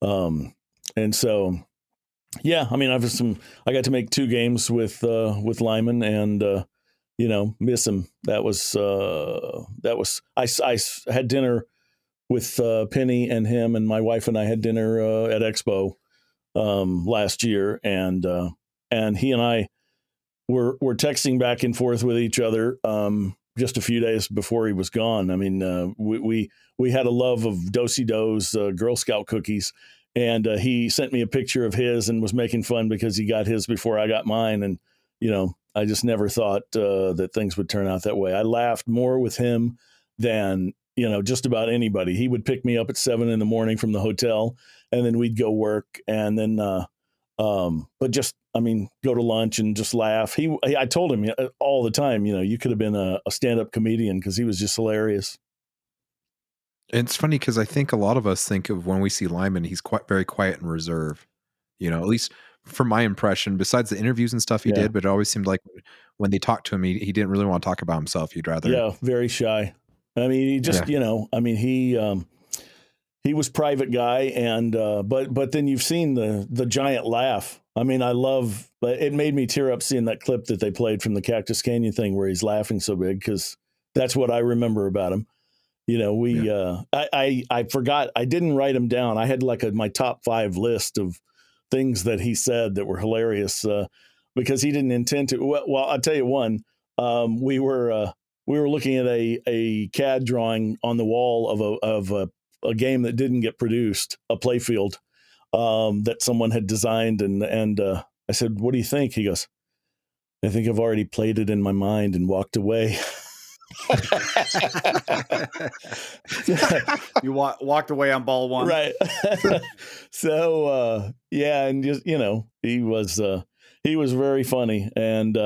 And so, I mean, I got to make 2 games with Lyman, and, miss him. That was, I had dinner with Penny and him, and my wife and I had dinner at Expo last year. And he and I were texting back and forth with each other, just a few days before he was gone. I mean, we had a love of Do-si-do's Girl Scout cookies, and he sent me a picture of his and was making fun because he got his before I got mine. And, I just never thought that things would turn out that way. I laughed more with him than, just about anybody. He would pick me up at 7 a.m. from the hotel, and then we'd go work, and then, but just, I mean, go to lunch and just laugh. I told him all the time, you could have been a stand-up comedian, because he was just hilarious. It's funny because I think a lot of us think of, when we see Lyman, he's very quiet and reserved, at least from my impression, besides the interviews and stuff he did, but it always seemed like when they talked to him, he didn't really want to talk about himself. He'd rather. Yeah, very shy. I mean, he just, I mean, he was private guy, and but then you've seen the giant laugh. I mean, it made me tear up seeing that clip that they played from the Cactus Canyon thing where he's laughing so big, because that's what I remember about him. I forgot, I didn't write him down. I had like my top 5 list of things that he said that were hilarious, because he didn't intend to. Well, I'll tell you one. We were looking at a CAD drawing on the wall of a game that didn't get produced, a playfield that someone had designed, and I said, "What do you think?" He goes, "I think I've already played it in my mind," and walked away. You walked away on ball 1, right? So and just he was very funny, and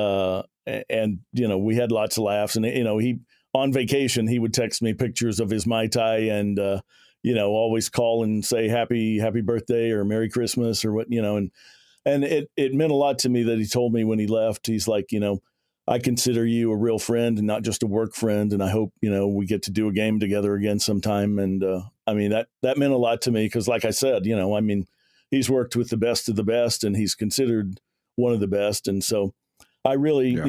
we had lots of laughs, and he, on vacation, he would text me pictures of his Mai Tai, and always call and say happy birthday or Merry Christmas or what, and it meant a lot to me that he told me when he left. He's like, I consider you a real friend and not just a work friend, and I hope we get to do a game together again sometime. And I mean, that meant a lot to me, because like I said, I mean, he's worked with the best of the best, and he's considered one of the best. And so I really,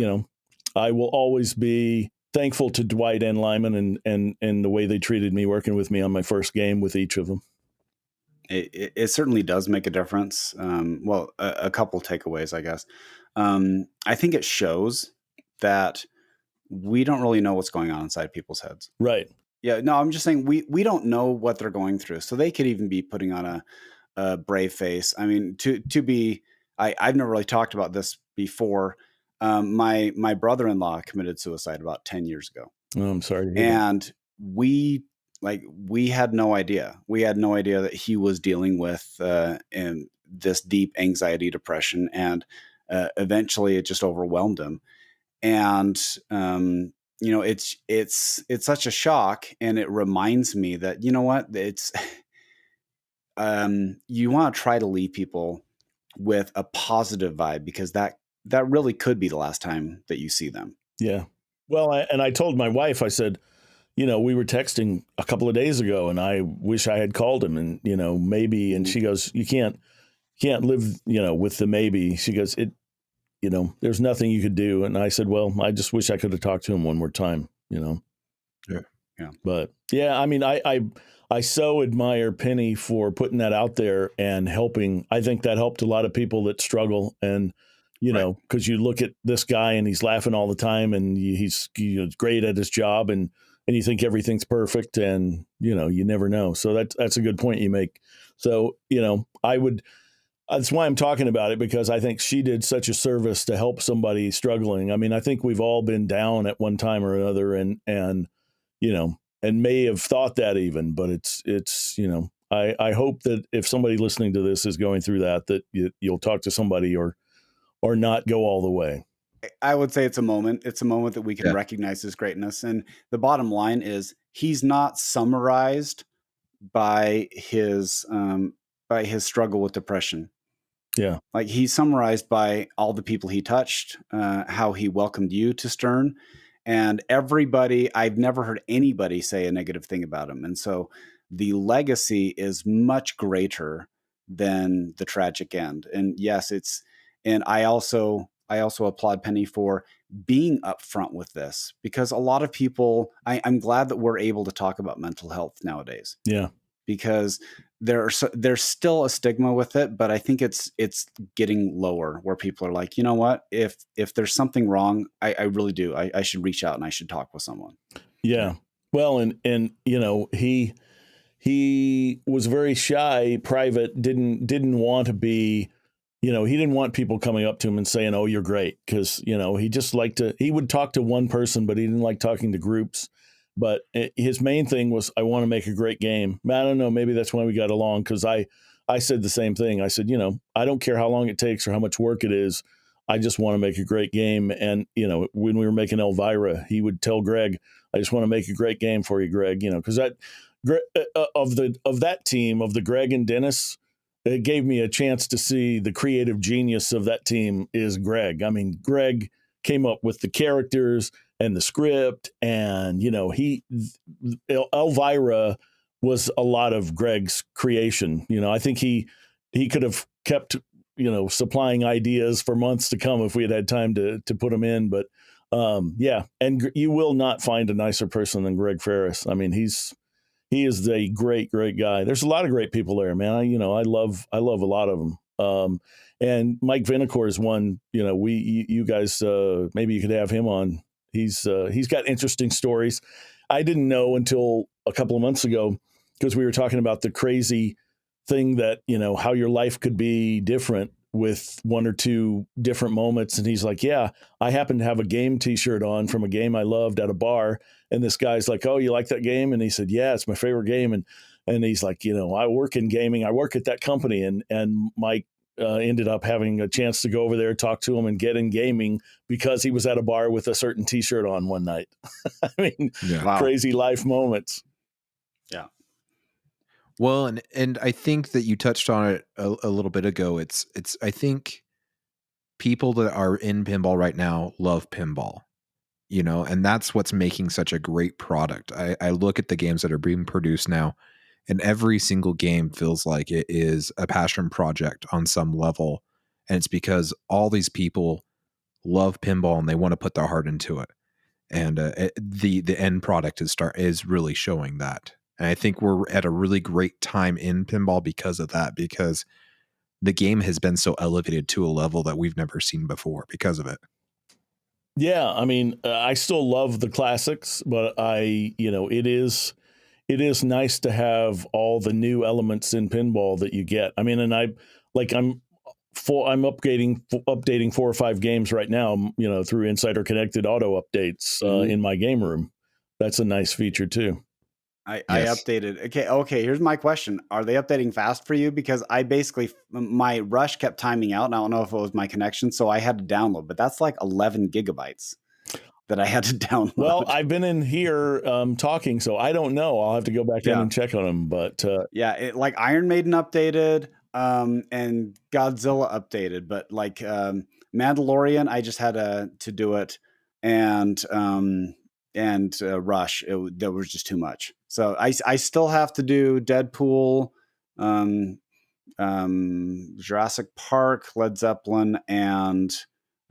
I will always be thankful to Dwight and Lyman and the way they treated me, working with me on my first game with each of them. It certainly does make a difference. Well, a couple takeaways, I guess. I think it shows that we don't really know what's going on inside people's heads. Right. Yeah. No, I'm just saying we don't know what they're going through. So they could even be putting on a brave face. I mean, I've never really talked about this before. My brother-in-law committed suicide about 10 years ago. Oh, I'm sorry to hear and we had no idea. We had no idea that he was dealing with this deep anxiety, depression, and eventually it just overwhelmed him. And it's such a shock, and it reminds me that it's you want to try to leave people with a positive vibe, because that that really could be the last time that you see them. Yeah. Well, I told my wife, I said, we were texting a couple of days ago and I wish I had called him and, maybe, and she goes, you can't live, with the maybe. She goes, there's nothing you could do. And I said, well, I just wish I could have talked to him one more time, Yeah. Yeah. But yeah, I mean, I so admire Penny for putting that out there and helping. I think that helped a lot of people that struggle. And, because you look at this guy and he's laughing all the time and he's great at his job and you think everything's perfect and, you never know. So that's a good point you make. So, that's why I'm talking about it, because I think she did such a service to help somebody struggling. I mean, I think we've all been down at one time or another and may have thought that even, but it's I hope that if somebody listening to this is going through that you'll talk to somebody or not go all the way. I would say it's a moment. It's a moment that we can recognize his greatness. And the bottom line is he's not summarized by his struggle with depression. Yeah. Like he's summarized by all the people he touched, how he welcomed you to Stern, and everybody. I've never heard anybody say a negative thing about him. And so the legacy is much greater than the tragic end. And yes, and I also applaud Penny for being upfront with this, because a lot of people, I'm glad that we're able to talk about mental health nowadays. Yeah. Because there's still a stigma with it, but I think it's getting lower where people are like, you know what, if there's something wrong, I really do. I should reach out and I should talk with someone. Yeah. Well, and he was very shy, private, didn't want to be, he didn't want people coming up to him and saying, oh, you're great. Cause he just he would talk to one person, but he didn't like talking to groups. But his main thing was, I want to make a great game. I don't know. Maybe that's why we got along. Cause I said the same thing. I said, I don't care how long it takes or how much work it is. I just want to make a great game. And, when we were making Elvira, he would tell Greg, I just want to make a great game for you, Greg, cause that of that team of the Greg and Dennis, it gave me a chance to see the creative genius of that team is Greg. I mean, Greg came up with the characters and the script, and Elvira was a lot of Greg's creation. I think he could have kept supplying ideas for months to come if we had had time to put them in. But and you will not find a nicer person than Greg Ferris. I mean, he is a great guy. There's a lot of great people there, man. I love a lot of them. And Mike Vinacore is one. You guys maybe you could have him on. He's got interesting stories. I didn't know until a couple of months ago, because we were talking about the crazy thing that, how your life could be different with one or two different moments. And he's like, yeah, I happen to have a game t-shirt on from a game I loved at a bar. And this guy's like, oh, you like that game? And he said, yeah, it's my favorite game. And he's like, I work in gaming. I work at that company. And Mike ended up having a chance to go over there, talk to him, and get in gaming because he was at a bar with a certain t-shirt on one night. I mean, Crazy life moments. Yeah. Well, and I think that you touched on it a little bit ago. It's I think people that are in pinball right now love pinball, and that's what's making such a great product. I look at the games that are being produced now, and every single game feels like it is a passion project on some level. And it's because all these people love pinball and they want to put their heart into it. And the end product is really showing that. And I think we're at a really great time in pinball because of that, because the game has been so elevated to a level that we've never seen before because of it. Yeah. I mean, I still love the classics, but it is nice to have all the new elements in pinball that you get. I mean, and I'm updating 4 or 5 games right now, through Insider Connected auto updates in my game room. That's a nice feature too. I updated. Okay. Here's my question. Are they updating fast for you? Because I basically, my rush kept timing out, and I don't know if it was my connection, so I had to download, but that's like 11 gigabytes that I had to download. Well, I've been in here talking, so I don't know. I'll have to go back in and check on them. But like Iron Maiden updated and Godzilla updated, but like Mandalorian, I just had to do it, and Rush, that was just too much. So I still have to do Deadpool, Jurassic Park, Led Zeppelin, and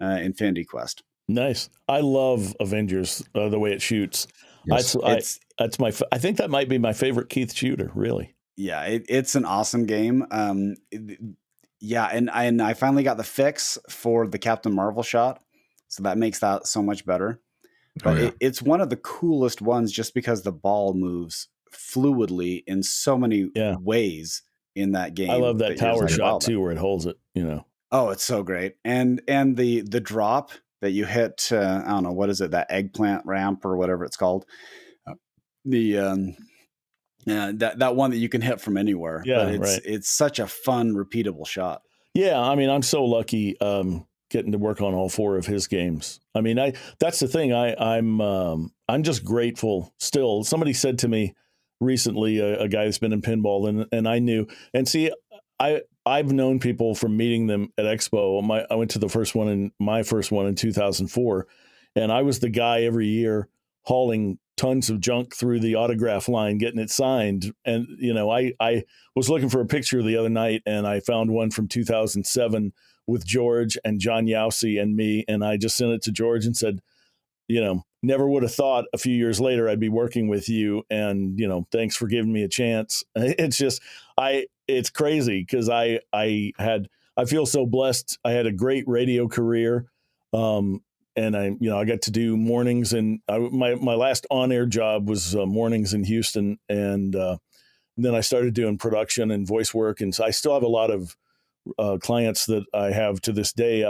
Infinity Quest. Nice. I love Avengers, the way it shoots. Yes. That's I think that might be my favorite Keith shooter, really. Yeah, it's an awesome game. Yeah, and I finally got the fix for the Captain Marvel shot, so that makes that so much better. But it's one of the coolest ones just because the ball moves fluidly in so many ways in that game. I love that tower shot too, where it holds it, you know. Oh, it's so great. And the drop that you hit, I don't know, what is it, that eggplant ramp or whatever it's called. That one that you can hit from anywhere. Yeah, but it's such a fun, repeatable shot. Yeah, I mean, I'm so lucky getting to work on all 4 of his games. I mean, that's the thing. I'm just grateful still. Somebody said to me recently, a guy that's been in pinball, and I knew. And see, I've known people from meeting them at Expo. I went to my first one in 2004, and I was the guy every year hauling tons of junk through the autograph line, getting it signed. And, you know, I was looking for a picture the other night, and I found one from 2007 with George and John Yowsey and me. And I just sent it to George and said, you know, never would have thought a few years later I'd be working with you. And, you know, thanks for giving me a chance. It's just, it's crazy because I feel so blessed. I had a great radio career. And I got to do mornings, and my last on-air job was mornings in Houston. And then I started doing production and voice work. And so I still have a lot of clients that I have to this day.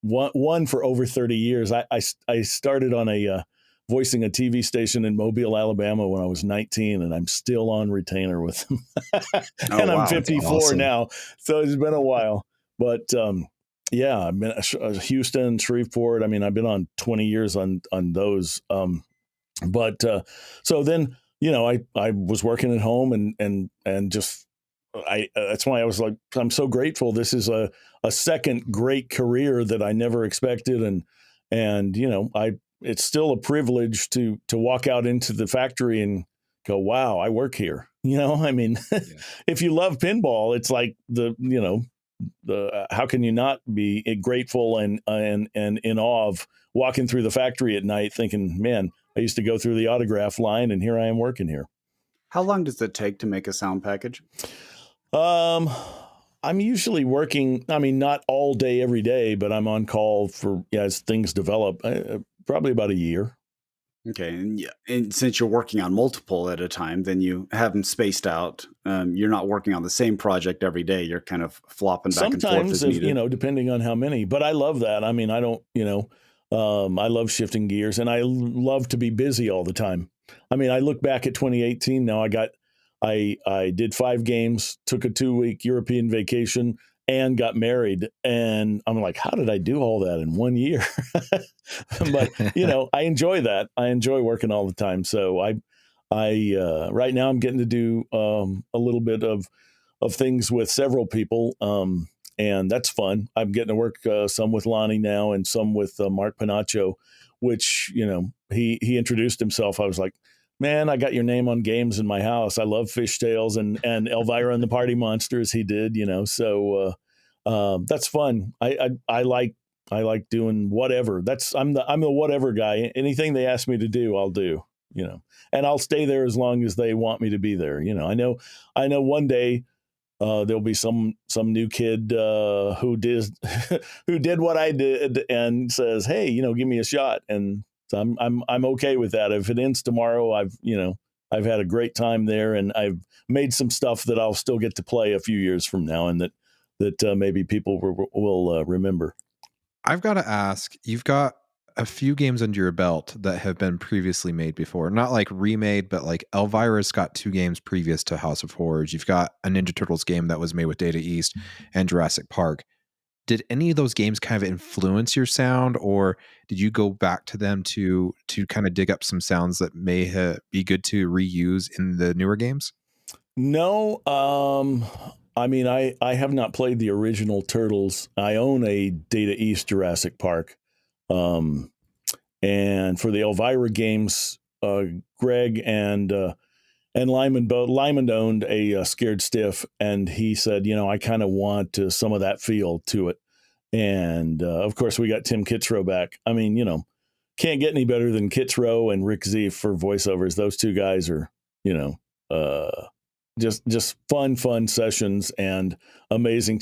One for over 30 years. I started on voicing a TV station in Mobile, Alabama when I was 19, and I'm still on retainer with them. And I'm 54 now, so it's been a while. But yeah, I've been Houston, Shreveport. I mean, I've been on 20 years on those. But so then, you know, I was working at home and just that's why I was like, I'm so grateful. This is a second great career that I never expected. And, you know, it's still a privilege to walk out into the factory and go, wow, I work here. You know, I mean, if you love pinball, it's like how can you not be grateful and in awe of walking through the factory at night thinking, man, I used to go through the autograph line and here I am working here. How long does it take to make a sound package? I'm usually working, I mean, not all day, every day, but I'm on call as things develop, probably about a year. Okay. And since you're working on multiple at a time, then you have them spaced out. You're not working on the same project every day. You're kind of flopping back and forth as needed. You know, depending on how many, but I love that. I mean, I don't, you know, I love shifting gears, and I love to be busy all the time. I mean, I look back at 2018 now. I did 5 games, took a 2-week European vacation, and got married. And I'm like, how did I do all that in 1 year? But, you know, I enjoy that. I enjoy working all the time. So I right now I'm getting to do a little bit of things with several people. And that's fun. I'm getting to work some with Lonnie now and some with Mark Panaccio, which, you know, he introduced himself. I was like, man, I got your name on games in my house. I love Fishtails and Elvira and the Party Monsters. He did, you know, so that's fun. I like doing whatever. I'm the whatever guy. Anything they ask me to do, I'll do, you know, and I'll stay there as long as they want me to be there. You know, I know one day there'll be some new kid who did what I did and says, hey, you know, give me a shot. And so I'm okay with that. If it ends tomorrow, I've had a great time there, and I've made some stuff that I'll still get to play a few years from now, and that maybe people will remember. I've got to ask, you've got a few games under your belt that have been previously made before, not like remade, but like Elvira's got 2 games previous to House of Horrors. You've got a Ninja Turtles game that was made with Data East and Jurassic Park. Did any of those games kind of influence your sound, or did you go back to them to kind of dig up some sounds that may be good to reuse in the newer games? No, I mean, I have not played the original Turtles. I own a Data East Jurassic Park. And for the Elvira games, Greg and Lyman owned a Scared Stiff, and he said, I kind of want some of that feel to it. And of course, we got Tim Kitzrow back. I mean, can't get any better than Kitzrow and Rick Zeef for voiceovers. Those two guys are, just fun sessions and amazing.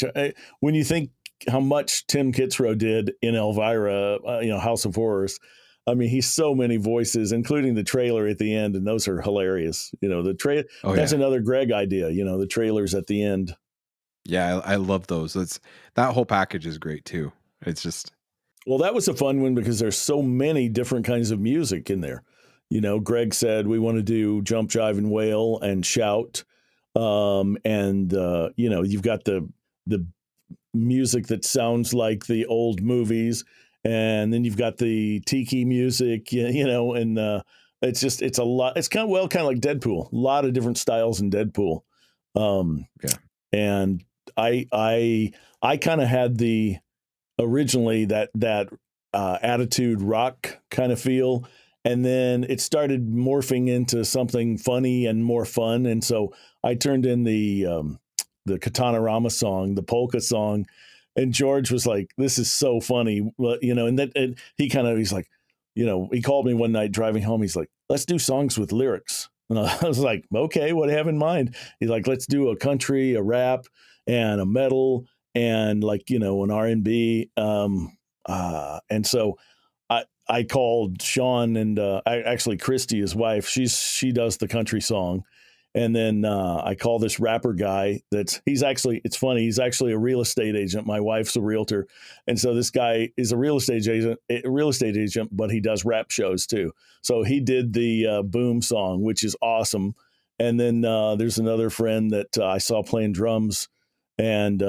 When you think how much Tim Kitzrow did in Elvira, House of Horrors, I mean, he's so many voices, including the trailer at the end, and those are hilarious. That's another Greg idea. The trailers at the end. Yeah, I love those. That whole package is great too. It's just. Well, that was a fun one because there's so many different kinds of music in there. Greg said we want to do Jump, Jive, and Wail and Shout, and you've got the music that sounds like the old movies. And then you've got the tiki music, and it's a lot. It's kind of like Deadpool, a lot of different styles in Deadpool. And I kind of had originally that attitude rock kind of feel, and then it started morphing into something funny and more fun. And so I turned in the Katana Rama song, the polka song. And George was like, "This is so funny," and he's like, he called me one night driving home. He's like, "Let's do songs with lyrics." And I was like, "Okay, what do you have in mind?" He's like, "Let's do a country, a rap, and a metal, and an R&B." And so I called Sean and actually Christy, his wife. She does the country song. And then I call this rapper guy it's funny. He's actually a real estate agent. My wife's a realtor. And so this guy is a real estate agent, but he does rap shows too. So he did the Boom song, which is awesome. And then there's another friend that I saw playing drums, and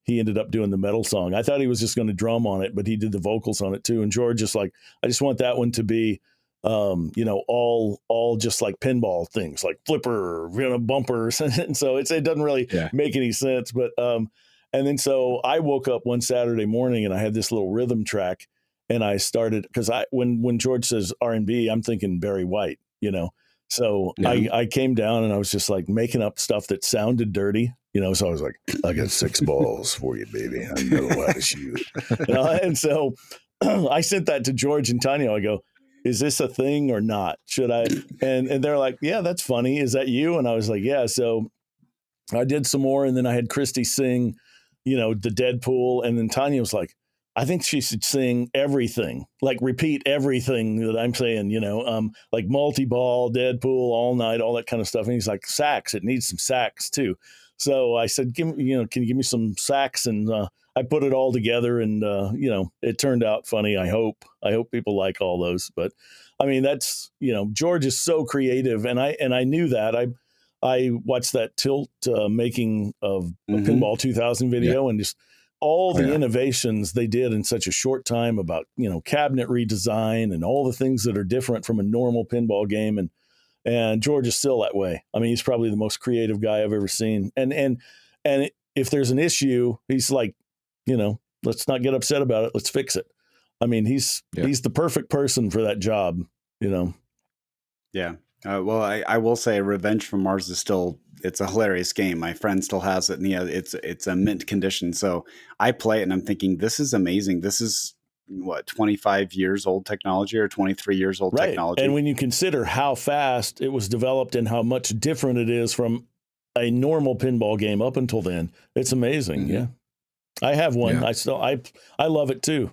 he ended up doing the metal song. I thought he was just going to drum on it, but he did the vocals on it too. And George is like, I just want that one to be all just like pinball things, like flipper, bumpers. And so it doesn't really make any sense. But, and then so I woke up one Saturday morning and I had this little rhythm track, and I started, because when George says R&B, I'm thinking Barry White, So I came down and I was just like making up stuff that sounded dirty, so I was like, "I got 6 balls for you, baby. I know how to shoot." And so I sent that to George and Tanya. I go, "Is this a thing or not? Should I?" And they're like, "Yeah, that's funny. Is that you?" And I was like, "Yeah." So I did some more, and then I had Christy sing, the Deadpool, and then Tanya was like, "I think she should sing everything, like repeat everything that I'm saying, like multi-ball, Deadpool, all night, all that kind of stuff." And he's like, "Sax, it needs some sax too." So I said, "Can you give me some sax?" And I put it all together, and it turned out funny. I hope people like all those. But I mean, that's George is so creative, and I knew that. I watched that Tilt making of a Pinball 2000 video, and just all the innovations they did in such a short time about cabinet redesign and all the things that are different from a normal pinball game. And George is still that way. I mean, he's probably the most creative guy I've ever seen. And if there's an issue, he's like, let's not get upset about it. Let's fix it. I mean, he's the perfect person for that job, Yeah. Well, I will say Revenge from Mars is it's a hilarious game. My friend still has it, and it's a mint condition. So I play it and I'm thinking, this is amazing. This is 25 years old technology or 23 years old technology. And when you consider how fast it was developed and how much different it is from a normal pinball game up until then, it's amazing. Mm-hmm. Yeah. I have one. Yeah. I love it too.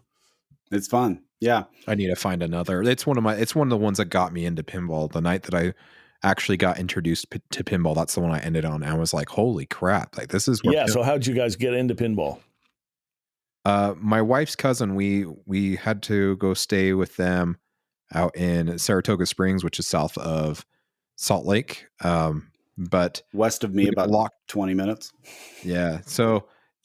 It's fun. Yeah. I need to find another. It's one of the ones that got me into pinball. The night that I actually got introduced to pinball, that's the one I ended on. I was like, holy crap. Like, this is where so how'd you guys get into pinball? My wife's cousin, we had to go stay with them out in Saratoga Springs, which is south of Salt Lake. But west of me, about 20 minutes. Yeah.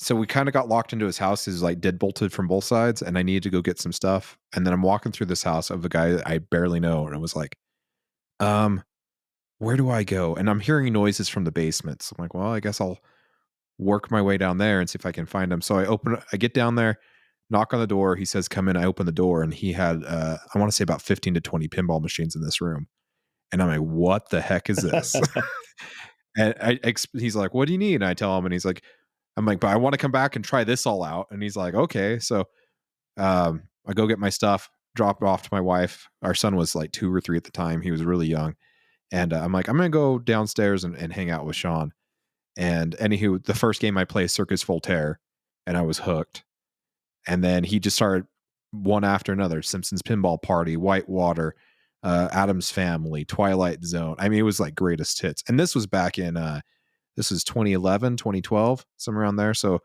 So we kind of got locked into his house. He's like dead bolted from both sides, and I needed to go get some stuff. And then I'm walking through this house of a guy that I barely know, and I was like, where do I go? And I'm hearing noises from the basement. So I'm like, well, I guess I'll work my way down there and see if I can find him. So I get down there, knock on the door. He says, come in. I open the door, and he had, I want to say about 15 to 20 pinball machines in this room. And I'm like, what the heck is this? And he's like, what do you need? And I tell him, and he's like, I'm like, but I want to come back and try this all out. And he's like, okay. So I go get my stuff, drop it off to my wife. Our son was like 2 or 3 at the time. He was really young. And I'm like, I'm going to go downstairs and hang out with Sean. And anywho, the first game I played, Circus Voltaire, and I was hooked. And then he just started one after another: Simpsons Pinball Party, Whitewater, Addams Family, Twilight Zone. I mean, it was like greatest hits. And this was back in, this was 2011, 2012, somewhere around there. So,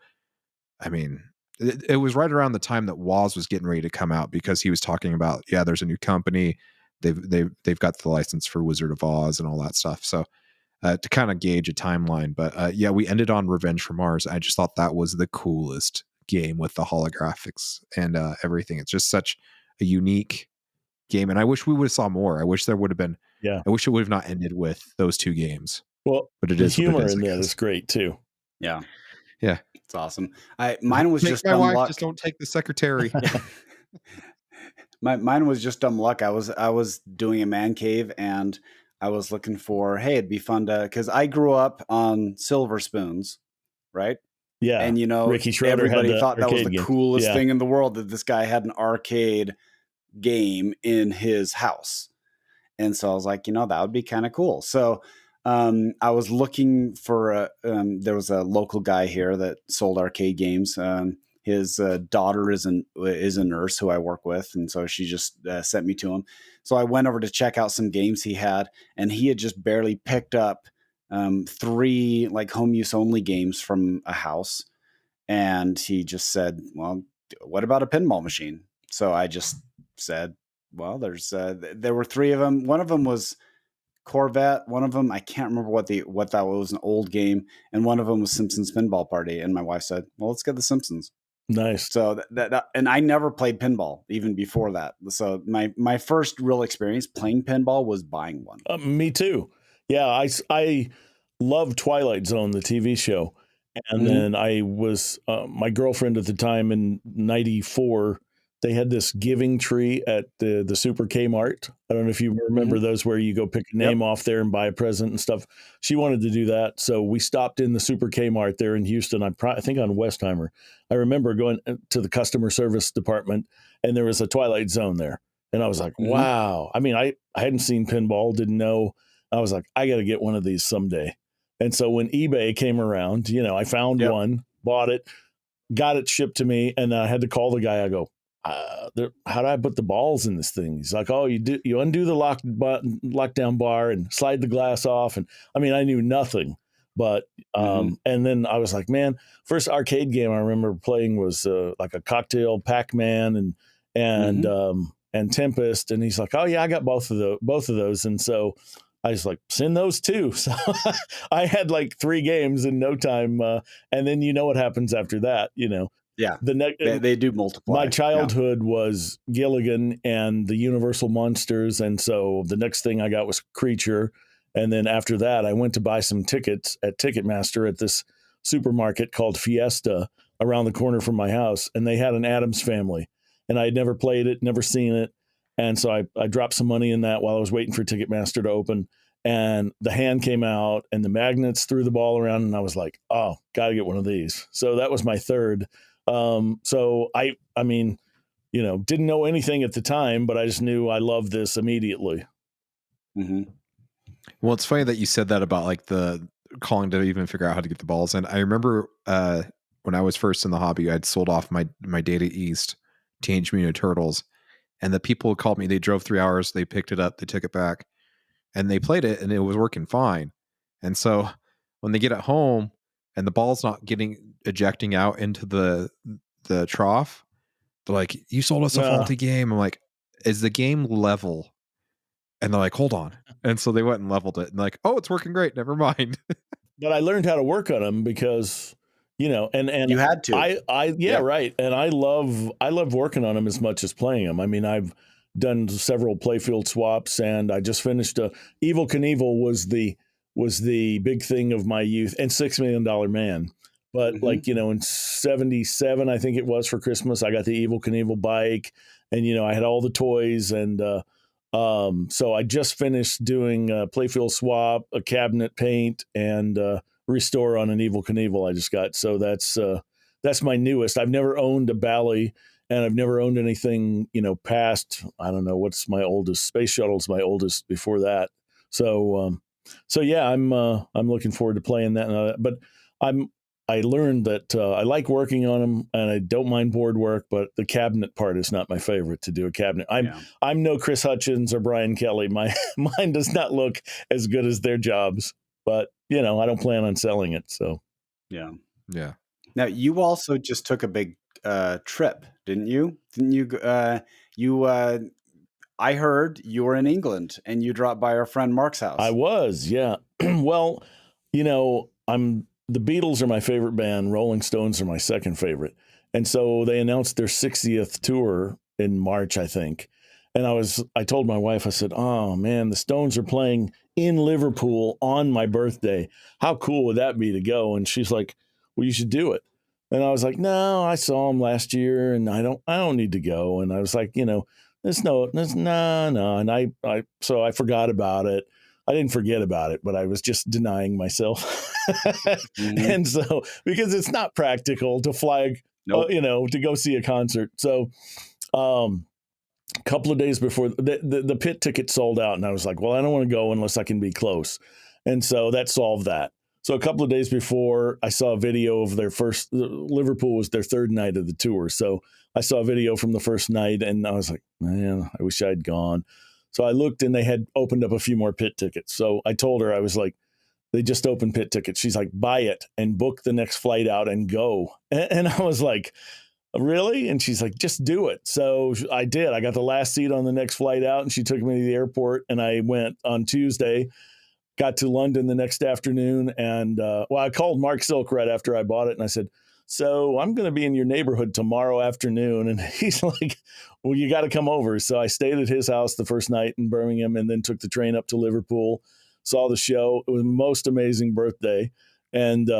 I mean, it was right around the time that Woz was getting ready to come out, because he was talking about, yeah, there's a new company. They've got the license for Wizard of Oz and all that stuff. So to kind of gauge a timeline, but yeah, we ended on Revenge from Mars. I just thought that was the coolest game with the holographics and everything. It's just such a unique game, and I wish we would have saw more. I wish there would have been. Yeah, I wish it would have not ended with those 2 games. Well, but it the is humor what it is, in that is great too. Yeah, it's awesome. Mine was just my dumb wife luck. just don't take the secretary. Mine was just dumb luck. I was doing a man cave, and I was looking for, hey, it'd be fun to, because I grew up on silver spoons, right? Yeah, and Ricky Schroeder everybody thought that was the game. coolest thing in the world, that this guy had an arcade game in his house. And so I was like, that would be kind of cool. So I was looking for there was a local guy here that sold arcade games. His daughter is a nurse who I work with, and so she just sent me to him. So I went over to check out some games he had, and he had just barely picked up 3 like home use only games from a house, and he just said, well, what about a pinball machine? So I just said, well, there were 3 of them. One of them was Corvette. One of them, I can't remember what that was, an old game. And one of them was Simpsons Pinball Party. And my wife said, well, let's get the Simpsons. Nice. So that and I never played pinball even before that. So my first real experience playing pinball was buying one. Me too. Yeah, I love Twilight Zone, the TV show. And then I was my girlfriend at the time in '94. They had this giving tree at the Super Kmart. I don't know if you remember those, where you go pick a name off there and buy a present and stuff. She wanted to do that, so we stopped in the Super Kmart there in Houston. I think on Westheimer. I remember going to the customer service department, and there was a Twilight Zone there, and I was like, "Wow!" I mean, I hadn't seen pinball, didn't know. I was like, "I got to get one of these someday." And so when eBay came around, I found one, bought it, got it shipped to me, and I had to call the guy. I go, how do I put the balls in this thing? He's like, oh, you undo the lockdown bar and slide the glass off. And I mean, I knew nothing, but, and then I was like, man, first arcade game I remember playing was like a Cocktail Pac-Man and Tempest. And he's like, oh yeah, I got both of those. And so I was like, send those too. So I had like 3 games in no time. And then what happens after that, Yeah, they do multiply. My childhood was Gilligan and the Universal Monsters, and so the next thing I got was Creature, and then after that, I went to buy some tickets at Ticketmaster at this supermarket called Fiesta around the corner from my house, and they had an Addams Family, and I had never played it, never seen it, and so I dropped some money in that while I was waiting for Ticketmaster to open, and the hand came out, and the magnets threw the ball around, and I was like, oh, got to get one of these. So that was my third. So I mean, didn't know anything at the time, but I just knew I loved this immediately. Well, it's funny that you said that about like the calling to even figure out how to get the balls in. I remember when I was first in the hobby, I'd sold off my Data East Teenage Mutant Turtles, and the people called me. They drove 3 hours, they picked it up, they took it back, and they played it, and it was working fine. And so when they get it home and the ball's not ejecting out into the trough, they're like, you sold us a faulty game. I'm like, is the game level? And they're like, hold on. And so they went and leveled it, and like, oh, it's working great, never mind. But I learned how to work on them because and you had to. Right. And I love working on them as much as playing them. I mean, I've done several playfield swaps, and I just finished Evel Knievel was the big thing of my youth, and $6 Million Man. But like, in 77, I think it was, for Christmas, I got the Evel Knievel bike, and, I had all the toys. And so I just finished doing a playfield swap, a cabinet paint, and restore on an Evel Knievel I just got. So that's my newest. I've never owned a Bally, and I've never owned anything, past, I don't know, what's my oldest. Space Shuttle's my oldest before that. So yeah, I'm looking forward to playing that. But I learned that I like working on them, and I don't mind board work, but the cabinet part is not my favorite, to do a cabinet. I'm no Chris Hutchins or Brian Kelly. Mine does not look as good as their jobs, but I don't plan on selling it. So yeah. Now, you also just took a big trip, didn't you? I heard you were in England and you dropped by our friend Mark's house. I was, yeah. Well, the Beatles are my favorite band. Rolling Stones are my second favorite. And so they announced their 60th tour in March, I think. And I told my wife, I said, oh man, the Stones are playing in Liverpool on my birthday. How cool would that be to go? And she's like, well, you should do it. And I was like, no, I saw them last year and I don't need to go. And I was like, no. And so I forgot about it. I didn't forget about it, but I was just denying myself. And so, because it's not practical to fly, to go see a concert. So, a couple of days before the pit ticket sold out, and I was like, well, I don't want to go unless I can be close. And so that solved that. So a couple of days before, I saw a video of their first, Liverpool was their third night of the tour. So I saw a video from the first night, and I was like, man, I wish I'd gone. So I looked, and they had opened up a few more pit tickets. So I told her, I was like, they just opened pit tickets. She's like, buy it and book the next flight out and go. And I was like, really? And she's like, just do it. So I did. I got the last seat on the next flight out, and she took me to the airport, and I went on Tuesday. Got to London the next afternoon, and I called Mark Silk right after I bought it, and I said, so I'm going to be in your neighborhood tomorrow afternoon. And he's like, well, you got to come over. So I stayed at his house the first night in Birmingham, and then took the train up to Liverpool, saw the show. It was the most amazing birthday. And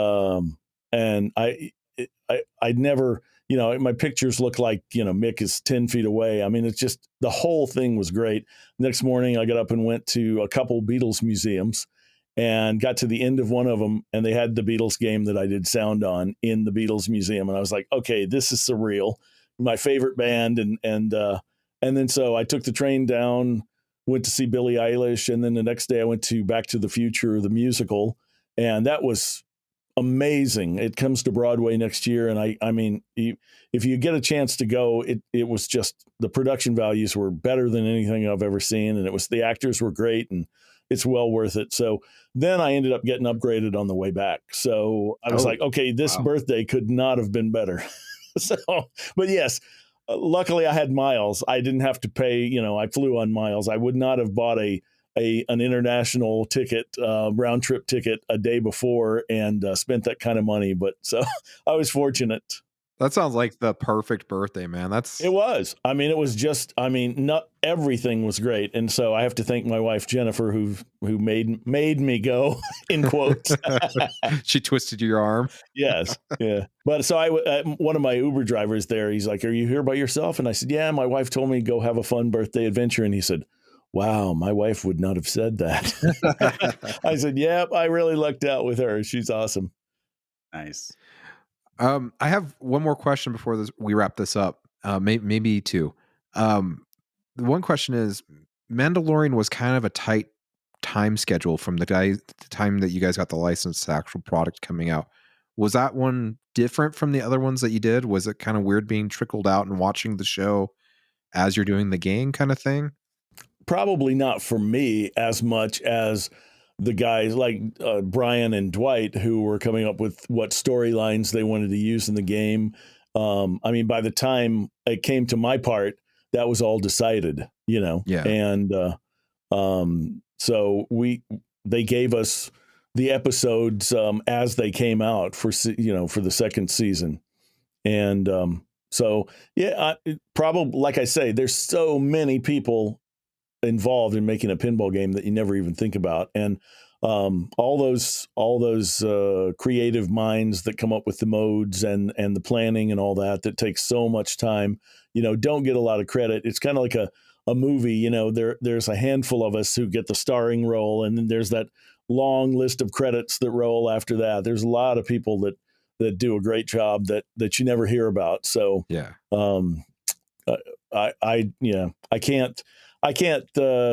I'd never, my pictures look like, Mick is 10 feet away. I mean, it's just, the whole thing was great. Next morning, I got up and went to a couple Beatles museums and got to the end of one of them, and they had the Beatles game that I did sound on in the Beatles museum. And I was like, okay, this is surreal. My favorite band. And then so I took the train down, went to see Billie Eilish. And then the next day I went to Back to the Future, the musical. And that was amazing. It comes to Broadway next year. And I mean, if you get a chance to go, it was just, the production values were better than anything I've ever seen. And the actors were great, and it's well worth it. So then I ended up getting upgraded on the way back. So I was like, okay, this birthday could not have been better. So, but yes, luckily I had miles. I didn't have to pay, I flew on miles. I would not have bought an international ticket, round trip ticket a day before, and spent that kind of money. But so I was fortunate. That sounds like the perfect birthday, man. It was. I mean, it was just, not everything was great. And so I have to thank my wife, Jennifer, who made me go, in quotes. She twisted your arm. Yes. Yeah. But so one of my Uber drivers there, he's like, are you here by yourself? And I said, yeah, my wife told me to go have a fun birthday adventure. And he said, wow, my wife would not have said that. I said, yep, I really lucked out with her. She's awesome. Nice. I have one more question before we wrap this up. Maybe two. The one question is, Mandalorian was kind of a tight time schedule from the time that you guys got the license to actual product coming out. Was that one different from the other ones that you did? Was it kind of weird being trickled out and watching the show as you're doing the game kind of thing? Probably not for me as much as the guys like Brian and Dwight, who were coming up with what storylines they wanted to use in the game. By the time it came to my part, that was all decided, Yeah. And so they gave us the episodes as they came out for the second season. And so, yeah, probably, like I say, there's so many people involved in making a pinball game that you never even think about. And all those creative minds that come up with the modes and the planning and all that takes so much time, don't get a lot of credit. It's kind of like a movie, there's a handful of us who get the starring role, and then there's that long list of credits that roll after that. There's a lot of people that do a great job that you never hear about. So yeah, I can't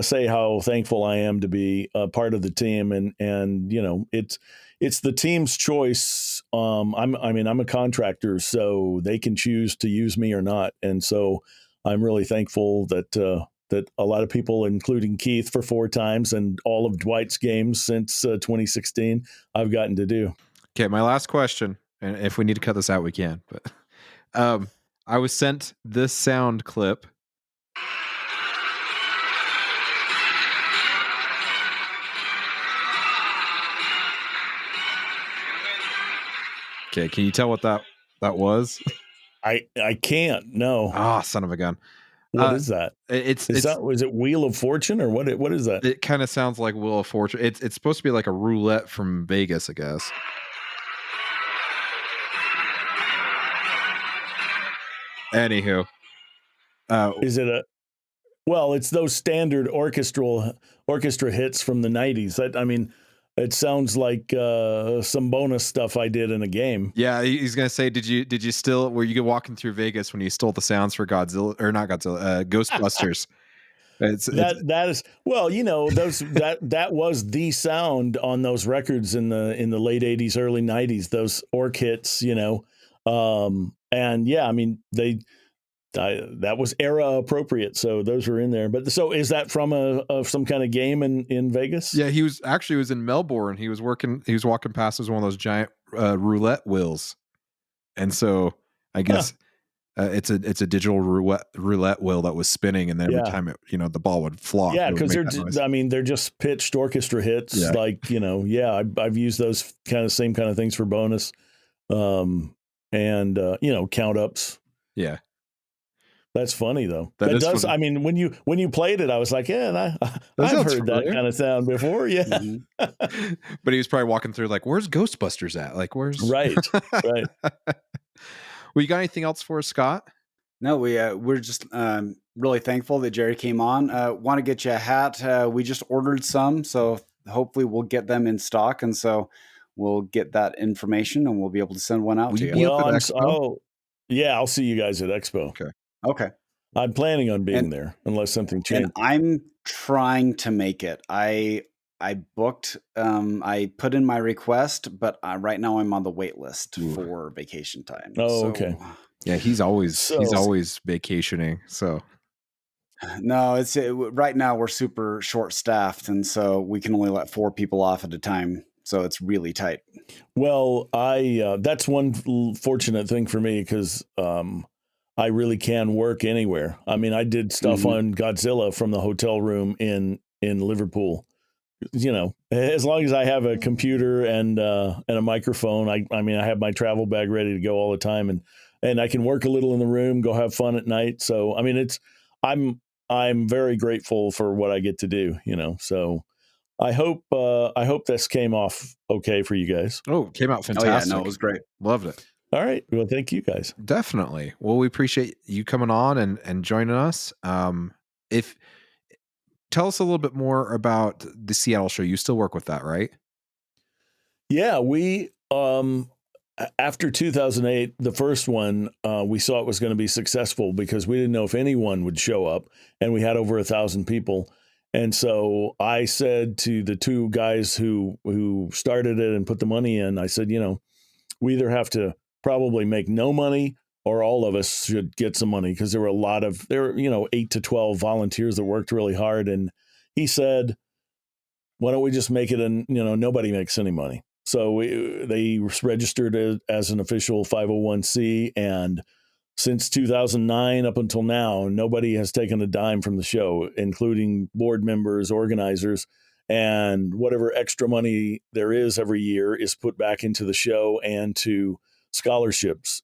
say how thankful I am to be a part of the team, and it's the team's choice. I'm a contractor, so they can choose to use me or not, and so I'm really thankful that a lot of people, including Keith for 4 times and all of Dwight's games since 2016, I've gotten to do. Okay, my last question, and if we need to cut this out, we can. But I was sent this sound clip. Okay, can you tell what that was? I can't. No. Ah, son of a gun. What is that? Is it Wheel of Fortune, or what is that? It kind of sounds like Wheel of Fortune. It's supposed to be like a roulette from Vegas, I guess. Anywho, is it it's those standard orchestra hits from the 90s. I mean, it sounds like some bonus stuff I did in a game. Yeah, he's gonna say, did you still, were you walking through Vegas when you stole the sounds for Godzilla, or not Godzilla, Ghostbusters? That is that was the sound on those records in the late 80s, early 90s, those orc hits, and yeah, I mean that was era appropriate, so those were in there. But so is that from some kind of game in Vegas? Yeah, he was in Melbourne. He was walking past as one of those giant roulette wheels, and so I guess it's a digital roulette wheel that was spinning, and every time it, the ball would flop. Yeah, because they're just pitched orchestra hits. Yeah. Like I've used those same kind of things for bonus, and count ups. Yeah. That's funny though. That does. Funny. I mean, when you played it, I was like, yeah, I've heard familiar. That kind of sound before. Yeah. Mm-hmm. But he was probably walking through like, where's Ghostbusters at? Like, where's right. Well, you got anything else for us, Scott? No, we're just really thankful that Jerry came on. Want to get you a hat. We just ordered some, so hopefully we'll get them in stock, and so we'll get that information and we'll be able to send one out to you. Yeah, I'll see you guys at Expo. Okay. I'm planning on being there unless something changes. And I'm trying to make it. I booked. I put in my request, but right now I'm on the wait list for vacation time. Oh, okay. Yeah, he's always vacationing. So no, it's right now we're super short staffed, and so we can only let 4 people off at a time. So it's really tight. Well, that's one fortunate thing for me because I really can work anywhere. I mean, I did stuff on Godzilla from the hotel room in Liverpool. As long as I have a computer and a microphone, I mean, I have my travel bag ready to go all the time, and I can work a little in the room, go have fun at night. So, I mean, I'm very grateful for what I get to do. So I hope this came off okay for you guys. Oh, it came out fantastic. Oh, yeah, no, it was great. Loved it. All right. Well, thank you guys. Definitely. Well, we appreciate you coming on and joining us. Tell us a little bit more about the Seattle show. You still work with that, right? Yeah, we after 2008, the first one, we saw it was going to be successful because we didn't know if anyone would show up, and we had over 1,000 people. And so I said to the 2 guys who started it and put the money in, I said, we either have to probably make no money or all of us should get some money, because there were 8 to 12 volunteers that worked really hard. And he said, why don't we just make it nobody makes any money. So they registered it as an official 501c. And since 2009 up until now, nobody has taken a dime from the show, including board members, organizers, and whatever extra money there is every year is put back into the show and to scholarships.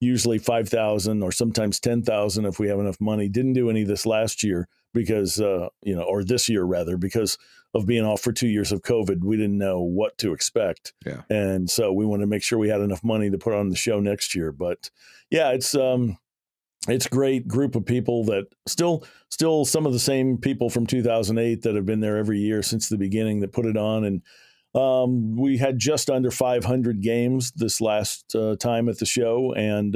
Usually $5,000 or sometimes $10,000 if we have enough money. Didn't do any this last year, because, or this year rather, because of being off for 2 years of COVID. We didn't know what to expect. Yeah. And so we wanted to make sure we had enough money to put on the show next year. But yeah, it's a great group of people that still some of the same people from 2008 that have been there every year since the beginning that put it on. And we had just under 500 games this last time at the show. And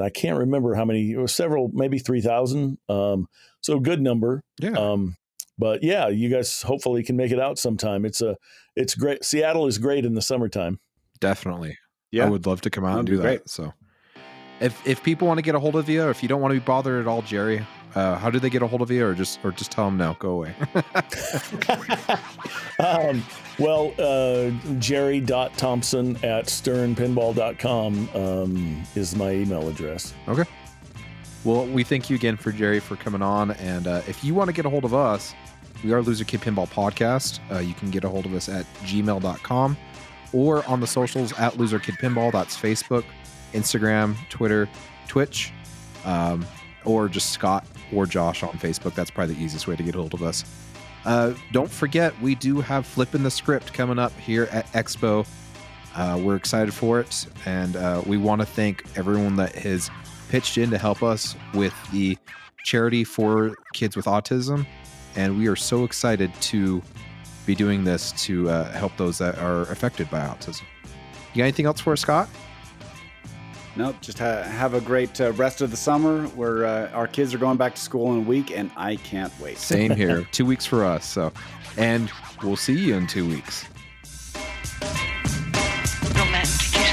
I can't remember how many, it was several, maybe 3,000. So a good number. Yeah. But yeah, you guys hopefully can make it out sometime. It's great. Seattle is great in the summertime. Definitely. Yeah. I would love to come out and do that. Great. So if people want to get a hold of you, or if you don't want to be bothered at all, Jerry, how do they get a hold of you, or just tell them no, go away? Jerry.Thompson@sternpinball.com is my email address. Okay. Well, we thank you again for Jerry for coming on. And if you want to get a hold of us, we are Loser Kid Pinball Podcast. You can get a hold of us at gmail.com or on the socials at Loser Kid Pinball. That's Facebook, Instagram, Twitter, Twitch, or just Scott or Josh on Facebook. That's probably the easiest way to get a hold of us. Don't forget, we do have Flipping the Script coming up here at Expo. We're excited for it, and we want to thank everyone that has pitched in to help us with the charity for kids with autism, and we are so excited to be doing this to help those that are affected by autism. You got anything else for us, Scott? Nope, just have a great rest of the summer where our kids are going back to school in a week, and I can't wait. Same here. 2 weeks for us. So, and we'll see you in 2 weeks. Romantic, isn't it?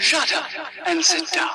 Shut up and sit down.